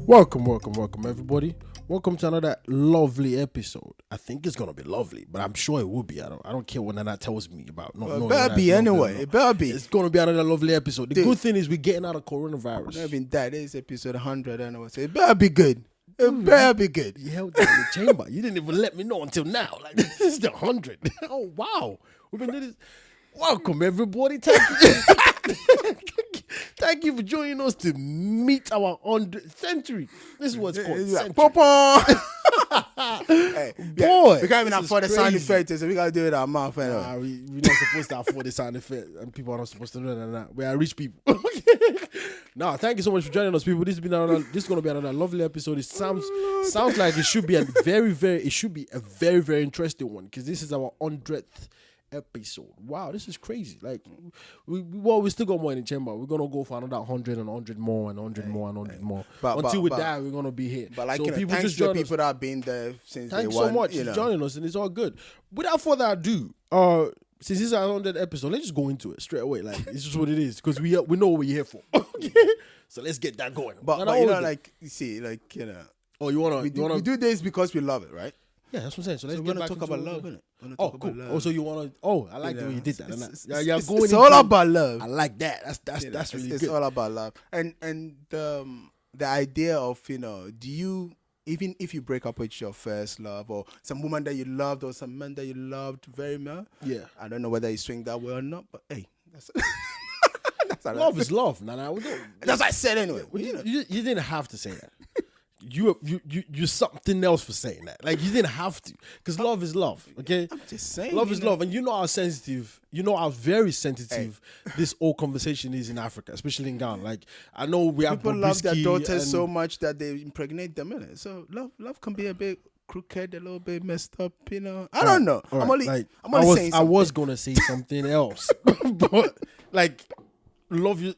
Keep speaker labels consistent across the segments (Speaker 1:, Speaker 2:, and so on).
Speaker 1: Welcome, everybody. Welcome to another lovely episode. I think it's gonna be lovely, but I'm sure it will be. I don't care what Nana tells me about.
Speaker 2: It better be anyway. It better be.
Speaker 1: It's gonna be another lovely episode. The good thing is we're getting out of coronavirus.
Speaker 2: I mean, that is episode 100 anyway. So it better be good. It better be good.
Speaker 1: You held that in the chamber. You didn't even let me know until now. Like, this is the 100. Oh wow, we've been doing this. Welcome, everybody. Thank you for joining us to meet our 100th century. This is what's called century.
Speaker 2: Hey,
Speaker 1: boy,
Speaker 2: we can't even afford the sound effects, so we gotta do it with our mouth anyway.
Speaker 1: We're not supposed to afford the sound effect, and people are not supposed to know that. We are rich people. No, thank you so much for joining us, people. This is going to be another lovely episode. It sounds like it should be a very, very interesting one, because this is our 100th episode. Wow, this is crazy. Like, we still got more in the chamber. We're gonna go for another 100 and 100 more and 100 more and 100 more. Until we die, we're gonna be here.
Speaker 2: But like,
Speaker 1: so
Speaker 2: people thanks to the people that have been there since day one.
Speaker 1: Thanks so much for joining us, and it's all good. Without further ado, since this is our 100th episode, let's just go into it straight away. Like, it's just what it is, because we know what we're here for. So let's get that going.
Speaker 2: But you know, like, you see, like, you know.
Speaker 1: Oh, you wanna?
Speaker 2: We do this because we love it, right?
Speaker 1: Yeah, that's what I'm saying. So let's
Speaker 2: get back to talk about love, innit?
Speaker 1: Oh, cool. Oh, so you wanna? Oh, I like the way you did that.
Speaker 2: It's all about love.
Speaker 1: I like that. That's really good.
Speaker 2: It's all about love, and the idea of, you know, do you, even if you break up with your first love, or some woman that you loved, or some man that you loved very much,
Speaker 1: yeah,
Speaker 2: I don't know whether you swing that way or not, but hey, that's
Speaker 1: love is love. Nah,
Speaker 2: that's what I said anyway.
Speaker 1: You didn't have to say that. You're something else for saying that. Like, you didn't have to, because love is love. Okay,
Speaker 2: I'm just saying,
Speaker 1: love is love, and you know how sensitive, how very sensitive this whole conversation is in Africa, especially in Ghana. Like, I know we have
Speaker 2: people love their daughters so much that they impregnate them, innit? So love can be a bit crooked, a little bit messed up, you know. I don't know.
Speaker 1: Right.
Speaker 2: I'm only saying something.
Speaker 1: I was gonna say something else, but like, love you.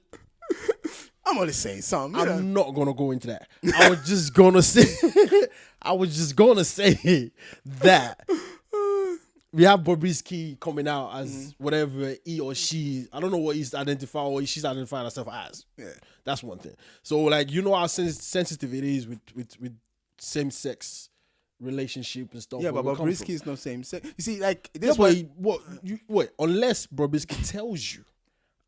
Speaker 2: I'm only saying something.
Speaker 1: I'm not gonna go into that. I was just gonna say that we have Bobrisky coming out as whatever he or she. I don't know what he's identified or she's identifying herself as.
Speaker 2: Yeah,
Speaker 1: that's one thing. So, like, you know how sensitive it is with same sex relationship and stuff.
Speaker 2: Yeah, but Bobrisky is not same sex. You see, like, this
Speaker 1: wait. Unless Bobrisky tells you,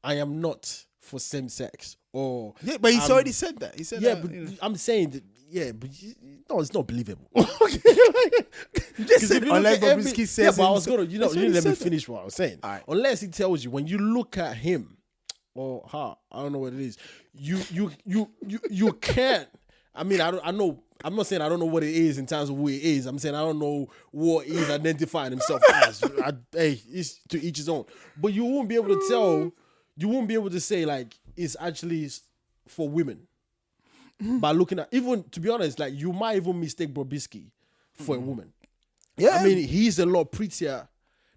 Speaker 1: I am not for same sex. Or
Speaker 2: but he's already said that. He said that.
Speaker 1: But I'm saying that. Yeah, but no, it's not believable.
Speaker 2: You just said unless Bobrisky says.
Speaker 1: Yeah, but I was gonna. You didn't let me finish what I was saying.
Speaker 2: Right.
Speaker 1: Unless he tells you, when you look at him or her, I don't know what it is. You can't. I mean, I know. I'm not saying I don't know what it is in terms of who it is. I'm saying I don't know what he's identifying himself as. It's to each his own. But you won't be able to tell. You won't be able to say, like, it's actually for women by looking at, even, to be honest, like, you might even mistake Bobrisky for a woman.
Speaker 2: Yeah,
Speaker 1: I mean, he's a lot prettier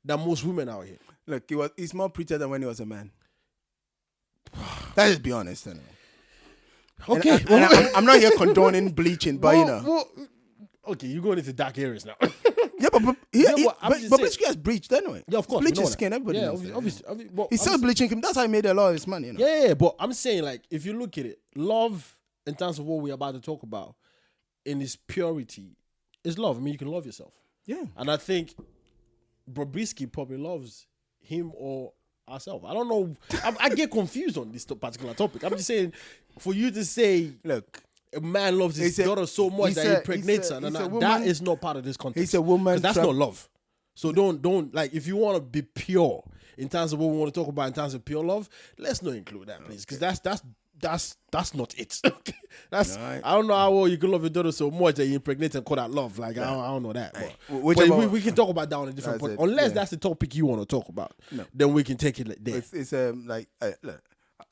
Speaker 1: than most women out here.
Speaker 2: Look, he's more prettier than when he was a man. Let's just be honest, anyway.
Speaker 1: Okay,
Speaker 2: I'm not here condoning bleaching, but
Speaker 1: okay, you're going into dark areas now.
Speaker 2: Yeah, but Bobrisky has bleached anyway.
Speaker 1: Yeah, of course.
Speaker 2: Bleaching skin, everybody knows.
Speaker 1: Obviously.
Speaker 2: He's still bleaching him. That's how he made a lot of his money. You know?
Speaker 1: Yeah, but I'm saying, like, if you look at it, love, in terms of what we're about to talk about, in its purity, is love. I mean, you can love yourself.
Speaker 2: Yeah.
Speaker 1: And I think Bobrisky probably loves him or herself. I don't know. I get confused on this particular topic. I'm just saying, for you to say,
Speaker 2: look,
Speaker 1: a man loves his daughter so much that he impregnates her, and that is not part of this context.
Speaker 2: He's a woman.
Speaker 1: That's not love. So don't like, if you want to be pure in terms of what we want to talk about in terms of pure love, let's not include that, please, because that's not it. I don't know how well you can love your daughter so much that you impregnate and call that love. Like, I don't know that. But we can talk about that on a different point. Unless that's the topic you want to talk about, then we can take it there.
Speaker 2: It's like, look,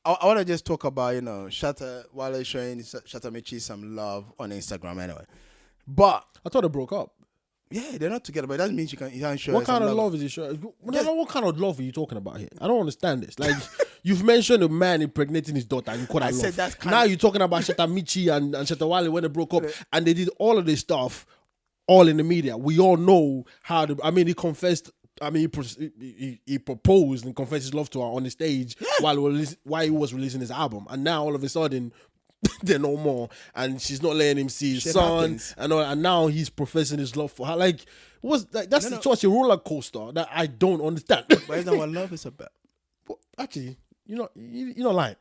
Speaker 2: I want to just talk about, you know, Shatta Wale showing Shatta Michy some love on Instagram anyway. But
Speaker 1: I thought they broke up.
Speaker 2: Yeah, they're not together, but it doesn't mean you can't show.
Speaker 1: What kind of love is he showing? What kind of love are you talking about here? I don't understand this. Like, you've mentioned a man impregnating his daughter and you call that love. That's now you're talking about Shatta Michy and Shatta Wale when they broke up, and they did all of this stuff all in the media. We all know how he confessed. I mean, he proposed and confessed his love to her on the stage while he was releasing his album. And now, all of a sudden, they're no more, and she's not letting him see his
Speaker 2: Shit
Speaker 1: son,
Speaker 2: happens.
Speaker 1: and now he's professing his love for her. Like, that's such a roller coaster that I don't understand.
Speaker 2: But isn't what love is about?
Speaker 1: But actually, you're not lying.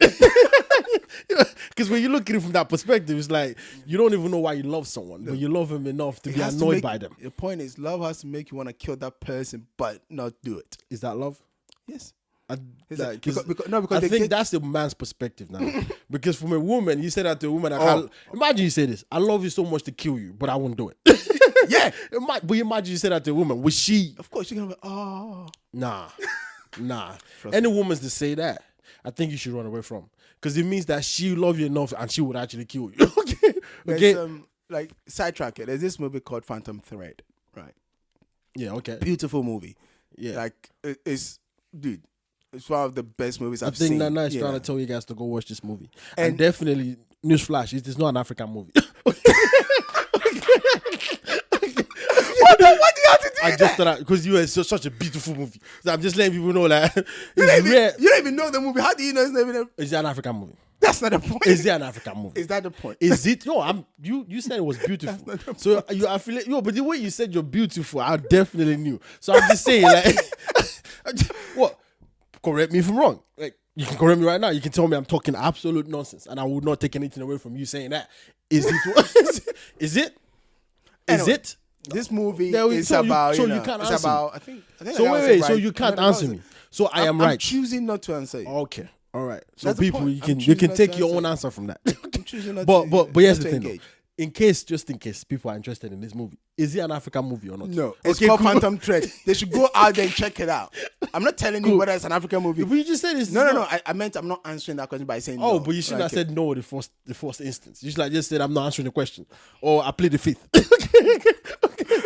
Speaker 1: Because when you look at it from that perspective, it's like you don't even know why you love someone, but you love him enough to be annoyed by them.
Speaker 2: The point is, love has to make you want to kill that person, but not do it.
Speaker 1: Is that love?
Speaker 2: Yes.
Speaker 1: Because
Speaker 2: I
Speaker 1: think that's the man's perspective now. Because from a woman, you say that to a woman. Imagine you say this: "I love you so much to kill you, but I won't do it."
Speaker 2: Yeah.
Speaker 1: But imagine you say that to a woman. Was she?
Speaker 2: Of course, you're gonna be. Oh.
Speaker 1: Nah. Any woman's to say that, I think you should run away from, because it means that she love you enough and she would actually kill you. Okay.
Speaker 2: Like sidetrack it. There's this movie called Phantom Thread, right?
Speaker 1: Yeah. Okay.
Speaker 2: Beautiful movie.
Speaker 1: Yeah.
Speaker 2: Like it's one of the best movies I've
Speaker 1: I think
Speaker 2: seen.
Speaker 1: Nana is trying to tell you guys to go watch this movie. And definitely, newsflash, it is not an African movie.
Speaker 2: What do you have to do?
Speaker 1: I just thought that because you are such a beautiful movie. So I'm just letting people know that
Speaker 2: You don't even know the movie. How do you know it's not even?
Speaker 1: Is it an African movie?
Speaker 2: That's not the point.
Speaker 1: Is it an African movie?
Speaker 2: Is that the point?
Speaker 1: Is it? No, you said it was beautiful. So you affiliate. But the way you said you're beautiful, I definitely knew. So I'm just saying, like, what? Correct me if I'm wrong. Like, you can correct me right now. You can tell me I'm talking absolute nonsense, and I would not take anything away from you saying that. Is it? Is it?
Speaker 2: Anyway,
Speaker 1: Is it?
Speaker 2: This movie
Speaker 1: There we-
Speaker 2: is
Speaker 1: so you-
Speaker 2: about.
Speaker 1: so
Speaker 2: you
Speaker 1: you
Speaker 2: know,
Speaker 1: can't
Speaker 2: it's
Speaker 1: answer
Speaker 2: about.
Speaker 1: me.
Speaker 2: I think
Speaker 1: So
Speaker 2: I was
Speaker 1: wait.
Speaker 2: right.
Speaker 1: So you can't answer me. So I am right.
Speaker 2: I'm choosing not to answer you.
Speaker 1: Okay. All right. So
Speaker 2: That's the
Speaker 1: people,
Speaker 2: point.
Speaker 1: you
Speaker 2: I'm
Speaker 1: can
Speaker 2: choosing not
Speaker 1: take
Speaker 2: to
Speaker 1: your
Speaker 2: answer
Speaker 1: own
Speaker 2: you.
Speaker 1: answer from that.
Speaker 2: I'm choosing not
Speaker 1: But here's
Speaker 2: not
Speaker 1: the
Speaker 2: to
Speaker 1: thing. Though.
Speaker 2: engage.
Speaker 1: Just in case people are interested in this movie, is it an African movie or not?
Speaker 2: No, it's
Speaker 1: Okay,
Speaker 2: called
Speaker 1: cool.
Speaker 2: Phantom Thread. They should go out there and check it out. I'm not telling you whether it's an African movie.
Speaker 1: But you just said it's
Speaker 2: No.
Speaker 1: not.
Speaker 2: I meant I'm not answering that question by saying
Speaker 1: Oh,
Speaker 2: no.
Speaker 1: but you shouldn't
Speaker 2: Like,
Speaker 1: have said no the first instance. You should have just said I'm not answering the question, or I plead the fifth.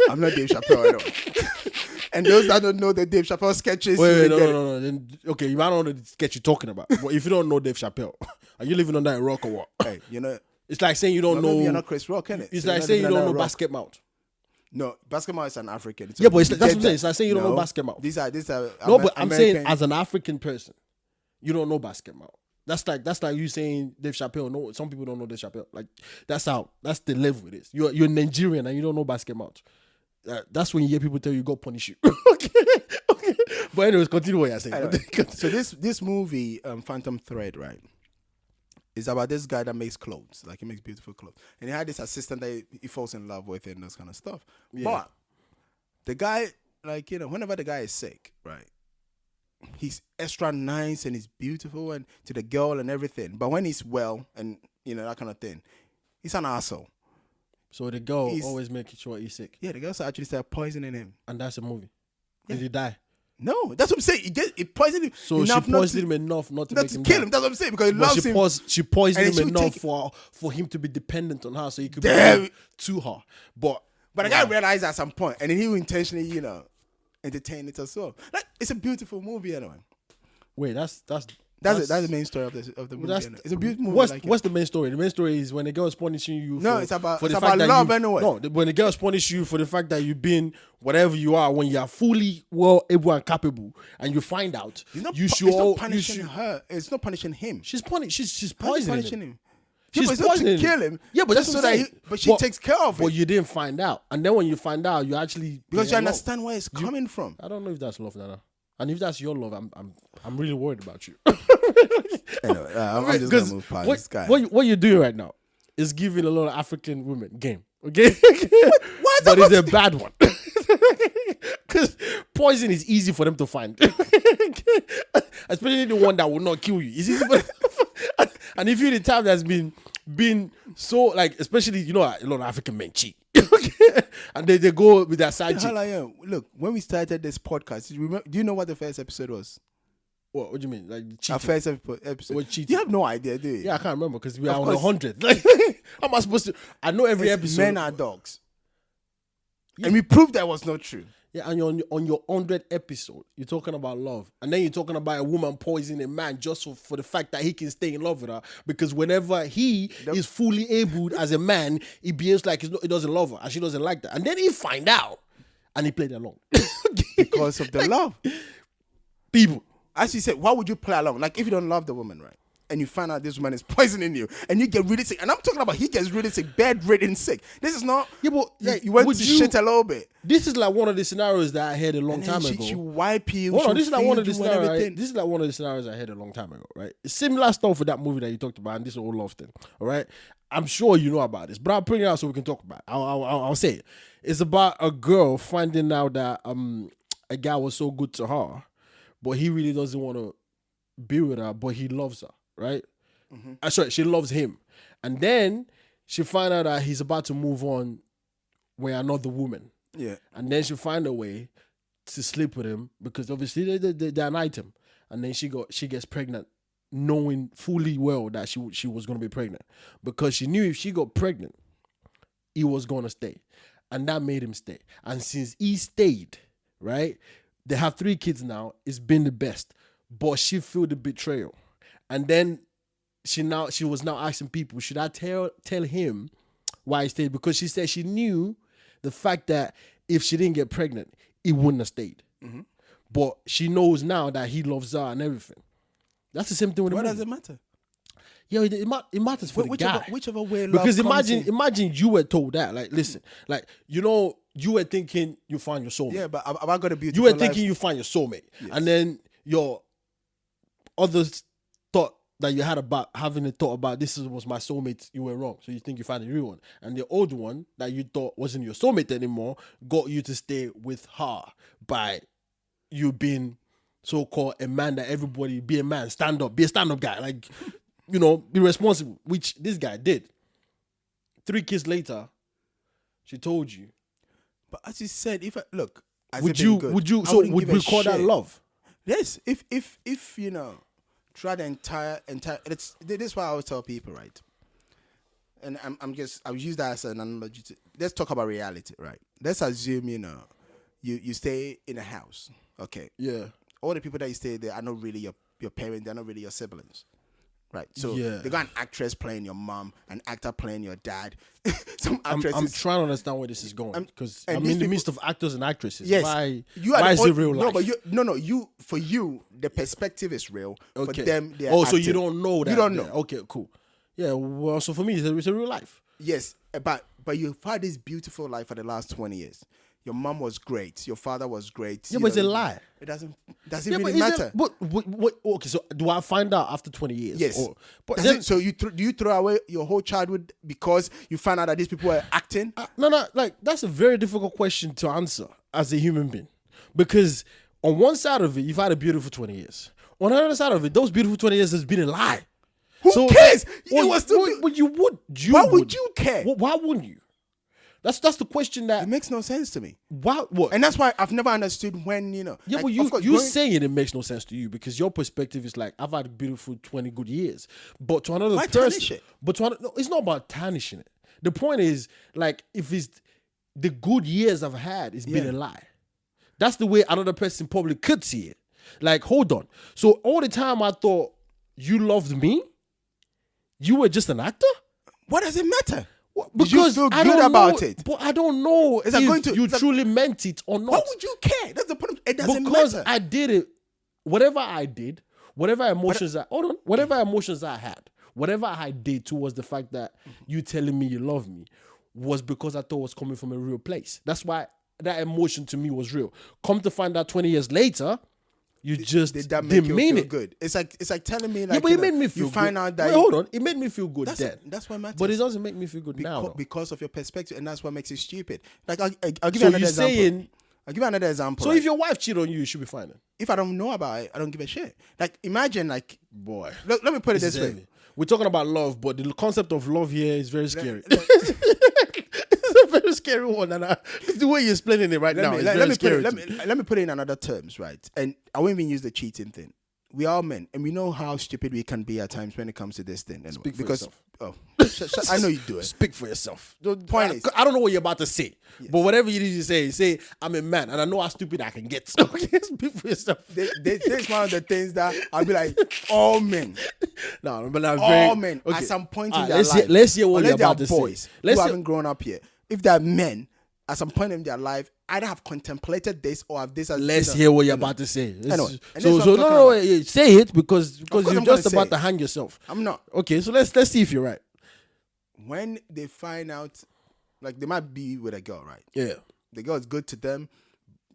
Speaker 2: I'm not Dave Chappelle at all. And those that don't know the Dave Chappelle sketches,
Speaker 1: Wait,
Speaker 2: you
Speaker 1: no.
Speaker 2: get it.
Speaker 1: Then, okay, you might not know the sketch you're talking about. But if you don't know Dave Chappelle, are you living on that rock or what?
Speaker 2: Hey, you know,
Speaker 1: It's like saying you don't
Speaker 2: maybe you're
Speaker 1: know.
Speaker 2: not Chris Rock, innit?
Speaker 1: It's
Speaker 2: So you're
Speaker 1: like
Speaker 2: not
Speaker 1: saying you
Speaker 2: living
Speaker 1: don't
Speaker 2: under
Speaker 1: know
Speaker 2: a rock.
Speaker 1: basket mouth.
Speaker 2: No, basketball is an African.
Speaker 1: Yeah, but that's
Speaker 2: you
Speaker 1: what
Speaker 2: get
Speaker 1: I'm saying.
Speaker 2: that.
Speaker 1: It's like saying you don't know basket mouth.
Speaker 2: These are
Speaker 1: No, but I'm saying
Speaker 2: American-
Speaker 1: as an African person, you don't know basket mouth. That's like you saying Dave Chappelle. No, some people don't know Dave Chappelle. Like that's the level it is. You're Nigerian and you don't know basket mouth. That's when you hear people tell you go punish you. Okay. But anyways, continue what you're saying.
Speaker 2: Anyway, so this movie, Phantom Thread, right, is about this guy that makes clothes. Like he makes beautiful clothes, and he had this assistant that he falls in love with and those kind of stuff.
Speaker 1: Yeah.
Speaker 2: But the guy, like whenever the guy is sick, right, he's extra nice and he's beautiful and to the girl and everything. But when he's well and that kind of thing, he's an asshole.
Speaker 1: So the girl always making sure he's sick,
Speaker 2: Yeah, the girls actually started poisoning him.
Speaker 1: and that's a movie.
Speaker 2: Yeah.
Speaker 1: Did he die?
Speaker 2: No, that's what I'm saying. It poisoned him.
Speaker 1: So she
Speaker 2: enough not
Speaker 1: poisoned him enough not to
Speaker 2: not
Speaker 1: make
Speaker 2: to
Speaker 1: him
Speaker 2: kill
Speaker 1: die.
Speaker 2: him. That's what I'm saying because he
Speaker 1: But
Speaker 2: loves him.
Speaker 1: she poisoned
Speaker 2: And
Speaker 1: him
Speaker 2: she would
Speaker 1: enough
Speaker 2: take-
Speaker 1: for him to be dependent on her, so he could
Speaker 2: Damn.
Speaker 1: be to her. But
Speaker 2: But the guy realized at some point, and then he will intentionally, entertain it as well. Like it's a beautiful movie, anyway.
Speaker 1: wait, that's
Speaker 2: the main story of the movie.
Speaker 1: That's,
Speaker 2: Anyway. It's a beautiful movie.
Speaker 1: What's the main story? The main story is when the girl is punishing you.
Speaker 2: No,
Speaker 1: for,
Speaker 2: it's about
Speaker 1: for the
Speaker 2: it's
Speaker 1: fact
Speaker 2: about
Speaker 1: that
Speaker 2: love
Speaker 1: you,
Speaker 2: anyway.
Speaker 1: No, when the girls punish you for the fact that you've been whatever you are when you are fully well able and capable, and you find out,
Speaker 2: It's not,
Speaker 1: you
Speaker 2: it's
Speaker 1: should.
Speaker 2: not punishing her. It's not punishing him.
Speaker 1: She's punishing. She's
Speaker 2: How's it
Speaker 1: poisoning
Speaker 2: punishing
Speaker 1: him.
Speaker 2: him.
Speaker 1: She's
Speaker 2: Yeah, but it's not to
Speaker 1: poisoning
Speaker 2: kill him.
Speaker 1: Yeah, but that's
Speaker 2: just
Speaker 1: what
Speaker 2: so
Speaker 1: I'm
Speaker 2: that
Speaker 1: saying.
Speaker 2: but she takes care of
Speaker 1: But
Speaker 2: it
Speaker 1: you didn't find out, and then when you find out, you actually
Speaker 2: because
Speaker 1: play
Speaker 2: you
Speaker 1: along.
Speaker 2: understand where it's coming from.
Speaker 1: I don't know if that's love, Nana. And if that's your love, I'm really worried about you.
Speaker 2: Anyway, I'm just gonna move past this guy.
Speaker 1: What you're doing right now is giving a lot of African women game, okay? But it's a bad one. Because poison is easy for them to find. Especially the one that will not kill you. It's easy for them. And if you're the type that's been so, like, especially, a lot of African men cheat. And they go with their side chick.
Speaker 2: Hell I am. Look, when we started this podcast, do you know what the first episode was?
Speaker 1: What do you mean? Like cheating?
Speaker 2: Our first episode.
Speaker 1: What, cheating?
Speaker 2: You have no idea, do you?
Speaker 1: Yeah, I can't remember because we are on
Speaker 2: course.
Speaker 1: 100. Like, how am I supposed to? I know every episode.
Speaker 2: Men are dogs. Yeah. And we proved that was not true.
Speaker 1: Yeah, and you're on your 100th episode, you're talking about love. And then you're talking about a woman poisoning a man just for the fact that he can stay in love with her. Because whenever he is fully able as a man, he behaves like he doesn't love her and she doesn't like that. And then he find out and he played along.
Speaker 2: Because of the love.
Speaker 1: People.
Speaker 2: As you said, why would you play along? Like if you don't love the woman, right? and you find out this woman is poisoning you, and you get really sick. And I'm talking about he gets really sick, bedridden sick. This is not.
Speaker 1: Yeah, but
Speaker 2: you went to shit a little bit.
Speaker 1: This is like one of the scenarios that I heard a long time ago.
Speaker 2: She wipe you.
Speaker 1: Hold on, this is like one of the scenarios. This is like one of the scenarios I heard a long time ago, right? Similar stuff with that movie that you talked about, and this whole love thing. All right, I'm sure you know about this, but I'll bring it out so we can talk about it. I'll say it. It's about a girl finding out that a guy was so good to her, but he really doesn't want to be with her, but he loves her, right? Mm-hmm. Sorry, she loves him. And then she find out that he's about to move on with another woman.
Speaker 2: Yeah. And
Speaker 1: then she find a way to sleep with him because obviously they're an item. And then she gets pregnant knowing fully well that she was going to be pregnant because she knew if she got pregnant, he was going to stay. And that made him stay. And since he stayed, right, they have 3 kids now. It's been the best. But she feel the betrayal. And then she was now asking people, should I tell him why he stayed? Because she said she knew the fact that if she didn't get pregnant, he wouldn't have stayed. Mm-hmm. But she knows now that he loves her and everything. That's the same thing with the movie.
Speaker 2: What does it matter?
Speaker 1: Yeah, it matters for the guy.
Speaker 2: Whichever way love
Speaker 1: because imagine you were told that. Like, listen, like, you know, you were thinking you find your soulmate.
Speaker 2: Yeah, but have I got a beautiful
Speaker 1: You were thinking you find your soulmate. Yes. And then your others thought that you had about having a thought about this was my soulmate, you were wrong. So you think you found a real one. And the old one that you thought wasn't your soulmate anymore got you to stay with her by you being so-called a man that everybody be a man, stand up, be a stand-up guy. Like, you know, be responsible, which this guy did. 3 kids later, she told you.
Speaker 2: But as you said,
Speaker 1: would we call that love?
Speaker 2: Yes, if you know, try the entire. This is why I always tell people, right? And I'll use that as an analogy. Let's talk about reality, right? Let's assume you stay in a house, okay?
Speaker 1: Yeah.
Speaker 2: All the people that you stay there are not really your parents. They're not really your siblings, right? So they got an actress playing your mom, an actor playing your dad. Some actresses. I'm
Speaker 1: trying to understand where this is going because I'm in the midst of actors and actresses.
Speaker 2: Yes.
Speaker 1: Why is it real life?
Speaker 2: For you, the perspective is real.
Speaker 1: Okay.
Speaker 2: For them, they're
Speaker 1: so you don't know that.
Speaker 2: You don't know.
Speaker 1: Okay, cool. Yeah, well, so for me, it's a real life.
Speaker 2: Yes, but you've had this beautiful life for the last 20 years. Your mom was great. Your father was great.
Speaker 1: Yeah, but it's a lie.
Speaker 2: It doesn't really matter.
Speaker 1: But okay, so do I find out after 20 years?
Speaker 2: Yes. So do you throw away your whole childhood because you find out that these people were acting?
Speaker 1: No. Like, that's a very difficult question to answer as a human being. Because on one side of it, you've had a beautiful 20 years. On the other side of it, those beautiful 20 years has been a lie.
Speaker 2: Who cares?
Speaker 1: Why would you care? Why wouldn't you? That's the question that...
Speaker 2: It makes no sense to me.
Speaker 1: What?
Speaker 2: And that's why I've never understood when,
Speaker 1: Yeah, like, but you saying it makes no sense to you because your perspective is like, I've had a beautiful 20 good years. But to another person... No, it's not about tarnishing it. The point is, like, if it's the good years I've had, it's been a lie. That's the way another person probably could see it. Like, hold on. So all the time I thought you loved me, you were just an actor?
Speaker 2: What does it matter?
Speaker 1: Because
Speaker 2: you feel good about it?
Speaker 1: But I don't know if you truly meant it or not.
Speaker 2: Why would you care? That's the point. It doesn't matter.
Speaker 1: Because I did it. Whatever I did, whatever emotions I had, whatever I did towards the fact that you telling me you love me was because I thought it was coming from a real place. That's why that emotion to me was real. Come to find out 20 years later, you just didn't mean it.
Speaker 2: Good. It's like telling me like,
Speaker 1: but it made me feel
Speaker 2: you find out that
Speaker 1: hold on, it made me feel good then.
Speaker 2: That's what matters.
Speaker 1: But it doesn't make me feel good now
Speaker 2: because of your perspective, and that's what makes it stupid. Like I'll give you another example. I'll give you another example.
Speaker 1: So if your wife cheated on you, you should be fine.
Speaker 2: If I don't know about it, I don't give a shit. Like imagine, like
Speaker 1: boy.
Speaker 2: Let me put it this way.
Speaker 1: Heavy. We're talking about love, but the concept of love here is very scary. It's a very scary one, and the way you're explaining it right now is very scary.
Speaker 2: Let me put it in another terms, right? And I won't even use the cheating thing. We are men, and we know how stupid we can be at times when it comes to this thing. Anyway.
Speaker 1: Speak for yourself.
Speaker 2: I know you do it.
Speaker 1: Speak for yourself.
Speaker 2: The point is,
Speaker 1: I don't know what you're about to say, but whatever you need to say I'm a man, and I know how stupid I can get. So speak for yourself.
Speaker 2: There's one of the things that I'll be like, all men.
Speaker 1: No, but I'm
Speaker 2: all men at some point in their life.
Speaker 1: Let's hear what you're about to
Speaker 2: boys
Speaker 1: say. Who
Speaker 2: haven't grown up yet. If they're men, at some point in their life, either have contemplated this or have this as...
Speaker 1: Let's hear what you're about to say.
Speaker 2: Anyway,
Speaker 1: say it because you're
Speaker 2: I'm
Speaker 1: just
Speaker 2: gonna
Speaker 1: about
Speaker 2: say
Speaker 1: to hang yourself.
Speaker 2: I'm not.
Speaker 1: Okay, so let's see if you're right.
Speaker 2: When they find out, like they might be with a girl, right?
Speaker 1: Yeah.
Speaker 2: The girl is good to them,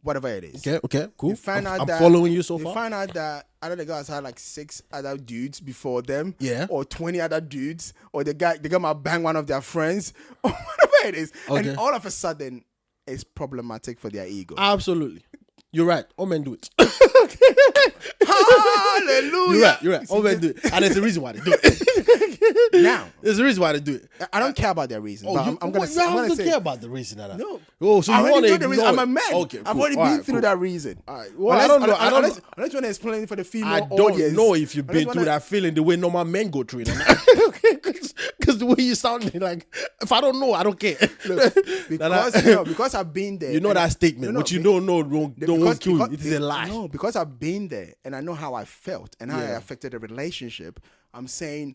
Speaker 2: whatever it is.
Speaker 1: Okay, cool.
Speaker 2: They find out
Speaker 1: I'm
Speaker 2: that,
Speaker 1: following you so far.
Speaker 2: They find out that either the girl has had like 6 other dudes before them,
Speaker 1: Yeah.
Speaker 2: or 20 other dudes, or the guy might bang one of their friends, or whatever it is.
Speaker 1: Okay.
Speaker 2: And all of a sudden, it's problematic for their ego.
Speaker 1: Absolutely. You're right. All men do it.
Speaker 2: Hallelujah.
Speaker 1: You're right. All men do it. And there's a reason why they do it.
Speaker 2: Now,
Speaker 1: there's a reason why they do it.
Speaker 2: I don't care about their reason.
Speaker 1: Oh,
Speaker 2: but I'm going to
Speaker 1: you
Speaker 2: say...
Speaker 1: care about the reason. That
Speaker 2: No.
Speaker 1: Oh, so
Speaker 2: I
Speaker 1: you
Speaker 2: already
Speaker 1: want to
Speaker 2: know the reason. I'm a man.
Speaker 1: Okay, cool.
Speaker 2: I've already been through that reason.
Speaker 1: All right. Well, I don't know.
Speaker 2: Unless you want to explain for the female
Speaker 1: I don't
Speaker 2: audience.
Speaker 1: know if you've been through that feeling the way normal men go through it. Because the way you sound, like, if I don't know, I don't care.
Speaker 2: Look, because I've been there.
Speaker 1: You know that statement. What you don't know don't kill you. It is a lie.
Speaker 2: No, because I've been there and I know how I felt and how it affected the relationship. I'm saying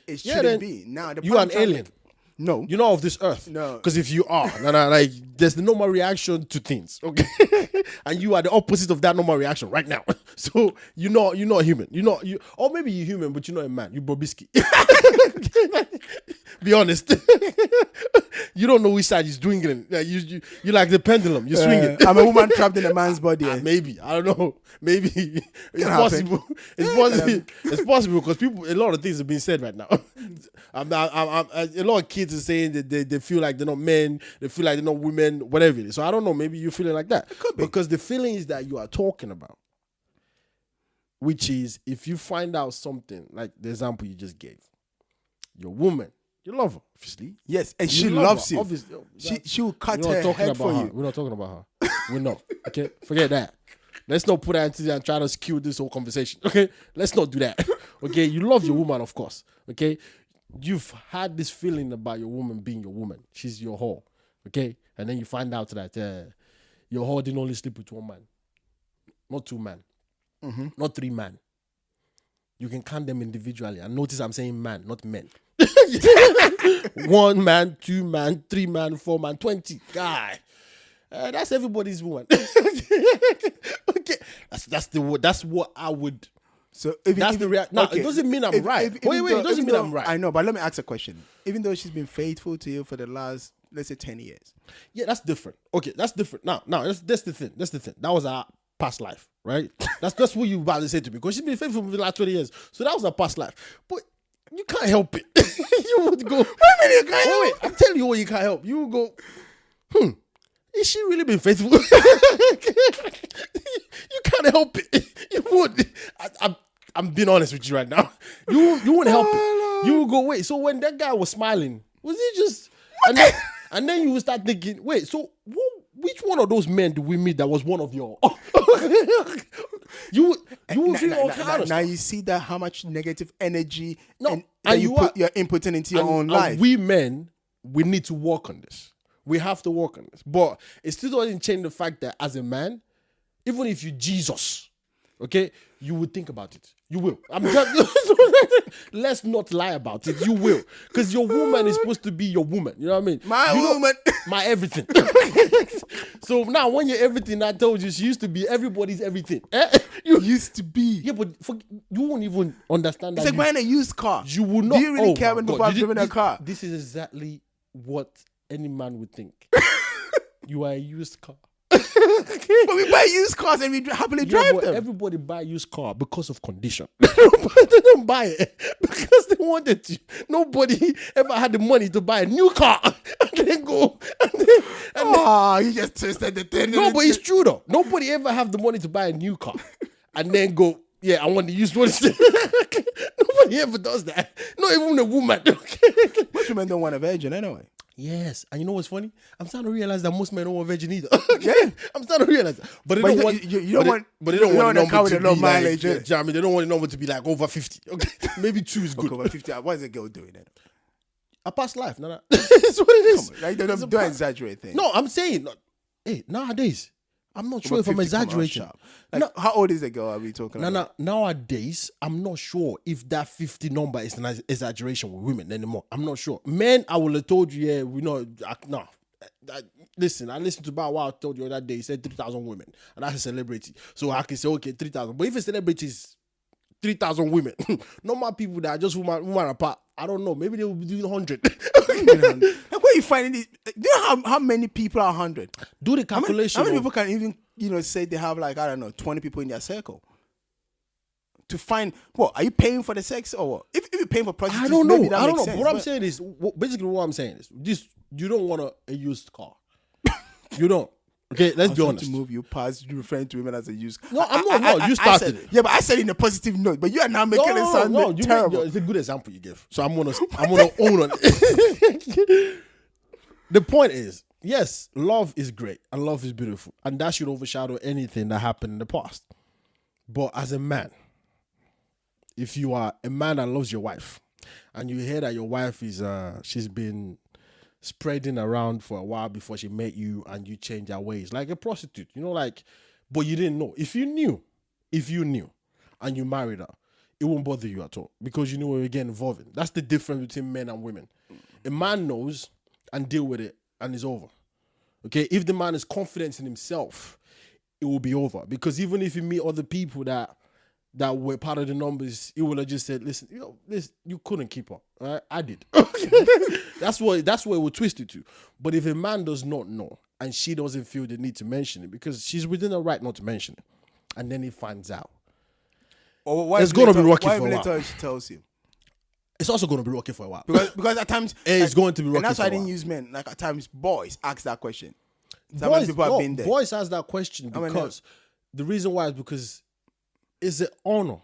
Speaker 2: it shouldn't be. Now,
Speaker 1: you are an alien.
Speaker 2: No.
Speaker 1: You're not of this earth.
Speaker 2: No.
Speaker 1: Because if you are, like, there's the normal reaction to things, okay? And you are the opposite of that normal reaction right now. So you're not human. Or maybe you're human, but you're not a man. You're Bobisky. Be honest. You don't know which side you're swinging. You like the pendulum. You're swinging.
Speaker 2: I'm a woman trapped in a man's body.
Speaker 1: Maybe. I don't know. Maybe. It's possible. It's possible. It's possible because a lot of things have been said right now. A lot of kids are saying that they feel like they're not men, they feel like they're not women, whatever it is. So I don't know, maybe you're feeling like that.
Speaker 2: It could be.
Speaker 1: Because the feelings that you are talking about, which is if you find out something, like the example you just gave, your woman, you love her, obviously.
Speaker 2: Yes, and she loves
Speaker 1: her,
Speaker 2: you.
Speaker 1: Obviously.
Speaker 2: She will cut her head for you.
Speaker 1: We're not talking about her. We're not. Okay? Forget that. Let's not put that into there and try to skew this whole conversation. Okay? Let's not do that. Okay? You love your woman, of course. Okay? You've had this feeling about your woman being your woman. She's your whore. Okay? And then you find out that your whore didn't only sleep with one man. Not 2 men. Mm-hmm. Not 3 men. You can count them individually. And notice I'm saying man, not men. 1 man, 2 man, 3 man, 4 man, 20. Guy. That's everybody's woman. Okay. That's what I would... So that's the reaction. No, it doesn't mean I'm right. Wait, it doesn't mean I'm right.
Speaker 2: I know, but let me ask a question. Even though she's been faithful to you for the last, let's say, 10 years.
Speaker 1: Yeah, that's different. Okay, that's different. Now, that's the thing. That's the thing. That was our past life, right? That's what you about to say to me. Because she's been faithful for the last 20 years. So that was her past life. But you can't help it. You would go, wait, I'm telling you what you can't help. You would go, is she really been faithful? You can't help it. You would. I'm being honest with you right now. You wouldn't help it. You would go, wait, so when that guy was smiling, was he just... And then you would start thinking, wait, so which one of those men did we meet that was one of your... you would feel all kind of stuff.
Speaker 2: Now you see that how much negative energy and you're inputting into your own life.
Speaker 1: We men, we need to work on this. We have to work on this. But it still doesn't change the fact that as a man, even if you're Jesus, okay, you would think about it. You will. Let's not lie about it. You will. Because your woman is supposed to be your woman. You know what I mean?
Speaker 2: My woman.
Speaker 1: My everything. So now when you're everything, I told you, she used to be everybody's everything.
Speaker 2: You used to be.
Speaker 1: Yeah, but you won't even understand that.
Speaker 2: It's like buying a used car.
Speaker 1: You will not.
Speaker 2: Do you really care when people have driven a car?
Speaker 1: This is exactly what any man would think. You are a used car.
Speaker 2: But we buy used cars and we happily drive them.
Speaker 1: Everybody buy used car because of condition. They don't buy it because they wanted to. Nobody ever had the money to buy a new car and then go.
Speaker 2: You just twisted the thing.
Speaker 1: No, but it's true though. Nobody ever have the money to buy a new car and then go, yeah, I want the used one. Nobody ever does that. Not even a woman.
Speaker 2: Most women don't want a virgin anyway.
Speaker 1: Yes, and you know what's funny? I'm starting to realize that most men don't want virgin either.
Speaker 2: Yeah,
Speaker 1: I'm starting to realize that. But they don't want.
Speaker 2: You don't want.
Speaker 1: But they don't want a number to be
Speaker 2: mileage.
Speaker 1: Like, yeah, I mean, they don't want a number to be like over 50. Okay, maybe 2 is good.
Speaker 2: Okay, over 50. What is a girl doing then?
Speaker 1: A past life. No. It's what it is.
Speaker 2: Like, don't exaggerate things.
Speaker 1: No, I'm saying. Hey, nowadays, I'm not sure if I'm exaggerating.
Speaker 2: Like, how old is the girl are we talking about?
Speaker 1: Nowadays, I'm not sure if that 50 number is an exaggeration with women anymore. I'm not sure. Men, I would have told you, yeah, we know. No. listen, I listened to Bow Wow told you that day. He said 3,000 women, and that's a celebrity. So I can say, okay, 3,000. But if a celebrity is 3,000 women, normal people that are just woman apart, I don't know. Maybe they will be doing 100.
Speaker 2: Like, where you finding it? Do you know how many people are 100?
Speaker 1: Do the calculation.
Speaker 2: How many people can even say they have like, I don't know, 20 people in their circle? To find what? Are you paying for the sex or what? If you're paying for prostitutes,
Speaker 1: I don't know.
Speaker 2: maybe that
Speaker 1: I don't
Speaker 2: makes
Speaker 1: know.
Speaker 2: sense,
Speaker 1: What I'm
Speaker 2: but-
Speaker 1: saying is, basically what I'm saying is, this you don't want a used car. You don't. Okay, let's be honest.
Speaker 2: To move you past you referring to women as a used.
Speaker 1: No, I'm not. No, you started it.
Speaker 2: Yeah, but I said it in a positive note. But you are now making it sound terrible.
Speaker 1: It's a good example you give. So I'm gonna own on it. The point is, yes, love is great and love is beautiful, and that should overshadow anything that happened in the past. But as a man, if you are a man that loves your wife, and you hear that your wife is she's been spreading around for a while before she met you, and you change her ways like a prostitute, but you didn't know. If you knew, and you married her, it won't bother you at all because you knew we were getting involved in. That's the difference between men and women. A man knows and deal with it, and it's over. Okay, if the man is confident in himself, it will be over. Because even if you meet other people that were part of the numbers, he would have just said, listen, you couldn't keep up. Right? I did. That's what it will twist it to. But if a man does not know and she doesn't feel the need to mention it, because she's within her right not to mention it, and then he finds out, it's going to be rocky for a while.
Speaker 2: Later she tells you.
Speaker 1: It's also going to be rocky for a while.
Speaker 2: Because at times...
Speaker 1: It's going to be rocky
Speaker 2: and that's
Speaker 1: for
Speaker 2: why
Speaker 1: a
Speaker 2: I didn't
Speaker 1: while.
Speaker 2: use men. Like at times, boys ask that question. Some people have been there.
Speaker 1: Boys ask that question because the reason why is because it's an honor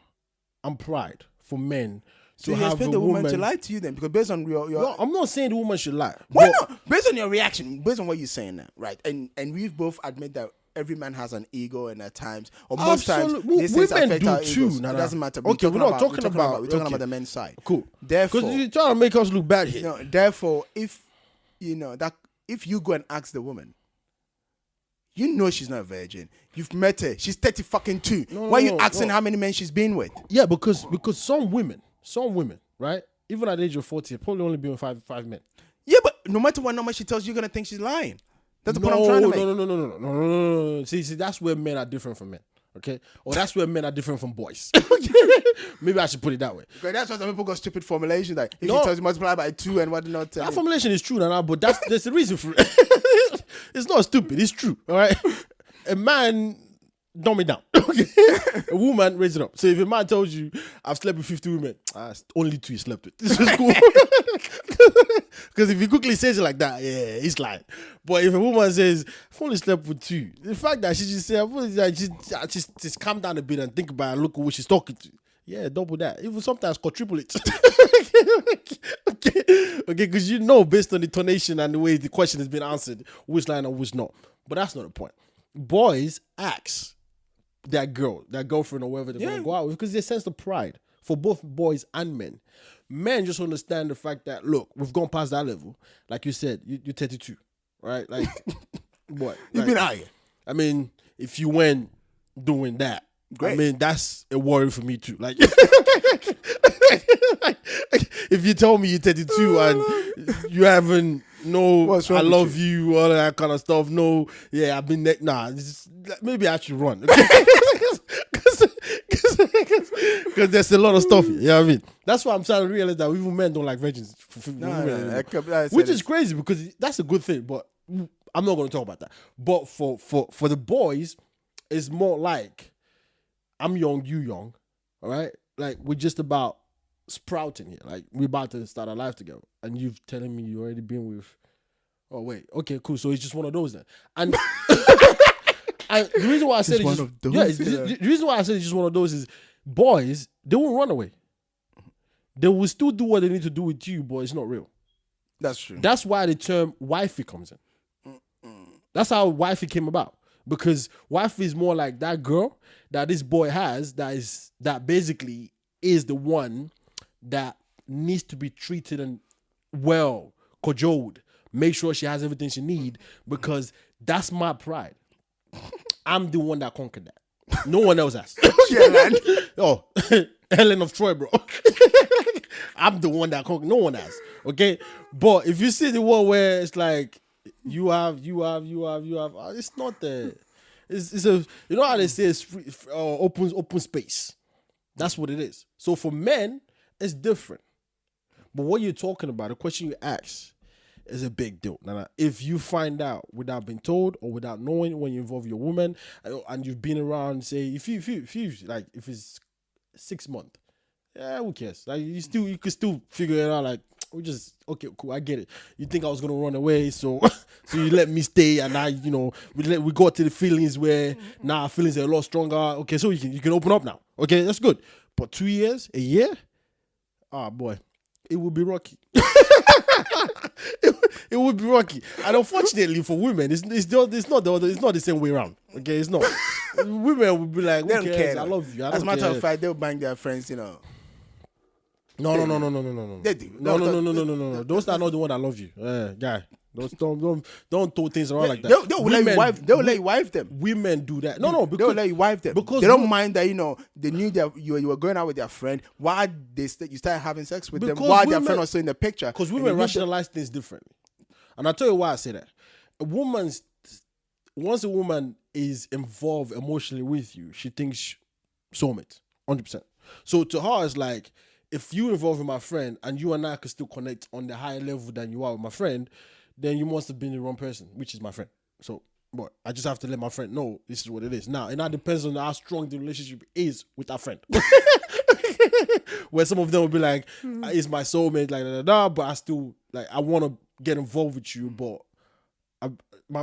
Speaker 1: and pride for men
Speaker 2: So
Speaker 1: to
Speaker 2: you
Speaker 1: have
Speaker 2: expect the woman to lie to you then? Because based on your
Speaker 1: No, I'm not saying the woman should lie.
Speaker 2: why not? Based on your reaction, based on what you're saying now, right? And we've both admit that every man has an ego, and at times, or most times, these things
Speaker 1: women
Speaker 2: affect
Speaker 1: do
Speaker 2: our
Speaker 1: too.
Speaker 2: egos.
Speaker 1: Nah,
Speaker 2: It doesn't matter.
Speaker 1: Okay, we're not talking
Speaker 2: we're
Speaker 1: about
Speaker 2: talking about the men's side.
Speaker 1: Cool.
Speaker 2: Therefore,
Speaker 1: Because you're trying to make us look bad here.
Speaker 2: therefore, if if you go and ask the woman, you know she's not a virgin. You've met her. She's 32. Why are you asking how many men she's been with?
Speaker 1: Yeah, because some women, right? Even at the age of 40, probably only been with five men.
Speaker 2: Yeah, but no matter what number she tells you, you're gonna think she's lying. That's the point I'm trying to make.
Speaker 1: No. See, that's where men are different from men. Okay, or that's where men are different from boys. Maybe I should put it that way.
Speaker 2: Because that's why some people got stupid formulations like if she tells you multiply by 2 and whatnot.
Speaker 1: That formulation is true, but there's a reason for it. It's not stupid. It's true. All right, a man dumb it down. Okay, a woman raise it up. So if a man tells you I've slept with 50 women, only 2 he slept with. This is cool. Because if he quickly says it like that, yeah, he's lying. But if a woman says I've only slept with 2, the fact that she just said she's calm down a bit and think about it and look at who she's talking to. Yeah, double that. Even sometimes quadruple it. Okay, because based on the tonation and the way the question has been answered, which line and which not. But that's not the point. Boys ask their girlfriend or whoever they're going to go out with because they sense the pride for both boys and men. Men just understand the fact that, look, we've gone past that level. Like you said, you're 32, right? Like, what?
Speaker 2: You've been higher.
Speaker 1: I mean, if you went doing that,
Speaker 2: great. I
Speaker 1: mean, that's a worry for me too. Like, if you tell me you're 32 and you haven't, I love you, all that kind of stuff. No, yeah, I've been there. Nah, maybe I should run. Because there's a lot of stuff here. You know what I mean? That's why I'm trying to realize that even men don't like virgins. Which is crazy because that's a good thing, but I'm not going to talk about that. But for the boys, it's more like I'm young, you young, all right? Like we're just about sprouting here. Like we're about to start our life together. And you've telling me you already been with, oh wait, okay, cool. So it's just one of those then. And and the reason why I said the reason why I said it's just one of those is boys, they won't run away. They will still do what they need to do with you, but it's not real.
Speaker 2: That's true.
Speaker 1: That's why the term wifey comes in. That's how wifey came about. Because wifey is more like that girl that this boy has that basically is the one that needs to be treated and well, cajoled. Make sure she has everything she needs because that's my pride. I'm the one that conquered that. No one else has. Oh, Helen of Troy, bro. I'm the one that conquered. No one has. Okay? But if you see the one where it's like You have. It's not the. It's a. You know how they say it's free, open space. That's what it is. So for men, it's different. But what you're talking about, the question you ask, is a big deal. Now, if you find out without being told or without knowing when you involve your woman, and you've been around, say, if it's 6 months, yeah, who cares? Like you can still figure it out. Like we just okay, cool, I get it. You think I was gonna run away, so so you let me stay, and now we got to the feelings where now our feelings are a lot stronger. Okay, so you can open up now. Okay, that's good. But 2 years, a year, boy, it would be rocky. it would be rocky, and unfortunately for women, it's not the same way around. Okay, it's not. Women would be like,
Speaker 2: they don't care.
Speaker 1: I love you.
Speaker 2: As a matter of fact, they'll bang their friends.
Speaker 1: No.
Speaker 2: They do.
Speaker 1: No. Those are not the one that love you, guy. Don't throw things around like that.
Speaker 2: They'll let you wife them.
Speaker 1: Women do that. No, because
Speaker 2: they'll let you wife them because they don't mind that they knew that you were going out with their friend. Why you started having sex with them while their friend was still in the picture?
Speaker 1: Because women rationalize things differently, and I'll tell you why I say that. Once a woman is involved emotionally with you, she thinks soulmate, 100%. So to her, it's like, if you involve with my friend and you and I can still connect on the higher level than you are with my friend, then you must have been the wrong person, which is my friend. So, but I just have to let my friend know this is what it is. Now, it now depends on how strong the relationship is with that friend. Where some of them will be like, it's my soulmate, like, but I still, like, I want to get involved with you, but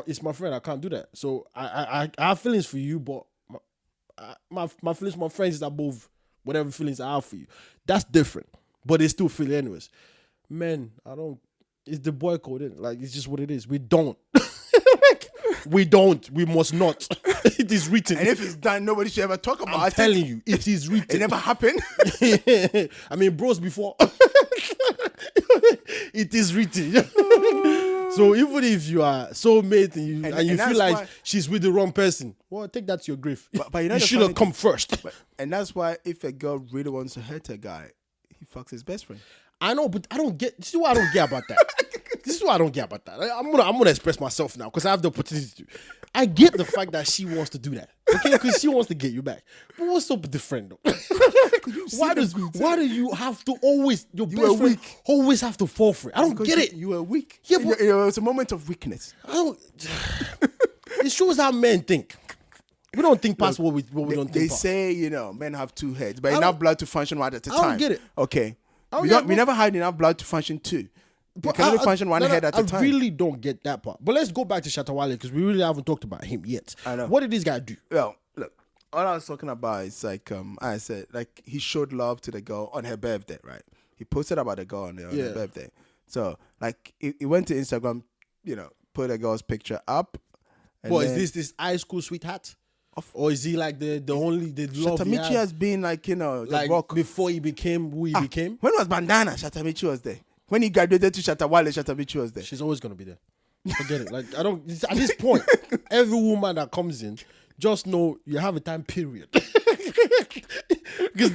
Speaker 1: it's my friend, I can't do that. So I have feelings for you, but my feelings for my friends is above whatever feelings I have for you. That's different, but they still feel it anyways. Men, it's the boy code, isn't it? Like, it's just what it is. We don't. We must not. It is written.
Speaker 2: And if it's done, nobody should ever talk about it.
Speaker 1: I'm telling you, it is written.
Speaker 2: It never happened.
Speaker 1: I mean, bros before. It is written. So even if you are soulmate and you feel like she's with the wrong person, well, take that to your grave. But you should have come first.
Speaker 2: And that's why if a girl really wants to hurt a guy, he fucks his best friend.
Speaker 1: I know, but I don't get. This is what I don't get about that. This is what I don't get about that. I'm gonna express myself now because I have the opportunity to. I get the fact that she wants to do that, okay? Because she wants to get you back. But what's up with the friend though? Why do you have to always best friend always have to fall for it? I don't get it.
Speaker 2: You are weak.
Speaker 1: Yeah, but
Speaker 2: it's a moment of weakness.
Speaker 1: It shows how men think. We don't think past what we don't think.
Speaker 2: They say men have two heads, but enough blood to function one at a time.
Speaker 1: I don't get it.
Speaker 2: Okay. We never had enough blood to function two. You can only function one head at a time.
Speaker 1: I really don't get that part. But let's go back to Shatta Wale because we really haven't talked about him yet.
Speaker 2: I know.
Speaker 1: What did this guy do?
Speaker 2: Well, look, all I was talking about is like I said, like he showed love to the girl on her birthday, right? He posted about the girl on her birthday. So like he went to Instagram, put a girl's picture up.
Speaker 1: What is this high school sweetheart? Or is he like the love
Speaker 2: Shatta Michy has been like,
Speaker 1: like
Speaker 2: rock.
Speaker 1: Before he became who he became?
Speaker 2: When was Bandana? Shatta Michy was there. When he graduated to Shatta Wale, Shatta Michy was there.
Speaker 1: She's always going to be there. Forget it. Like, at this point, every woman that comes in, just know you have a time period. Because,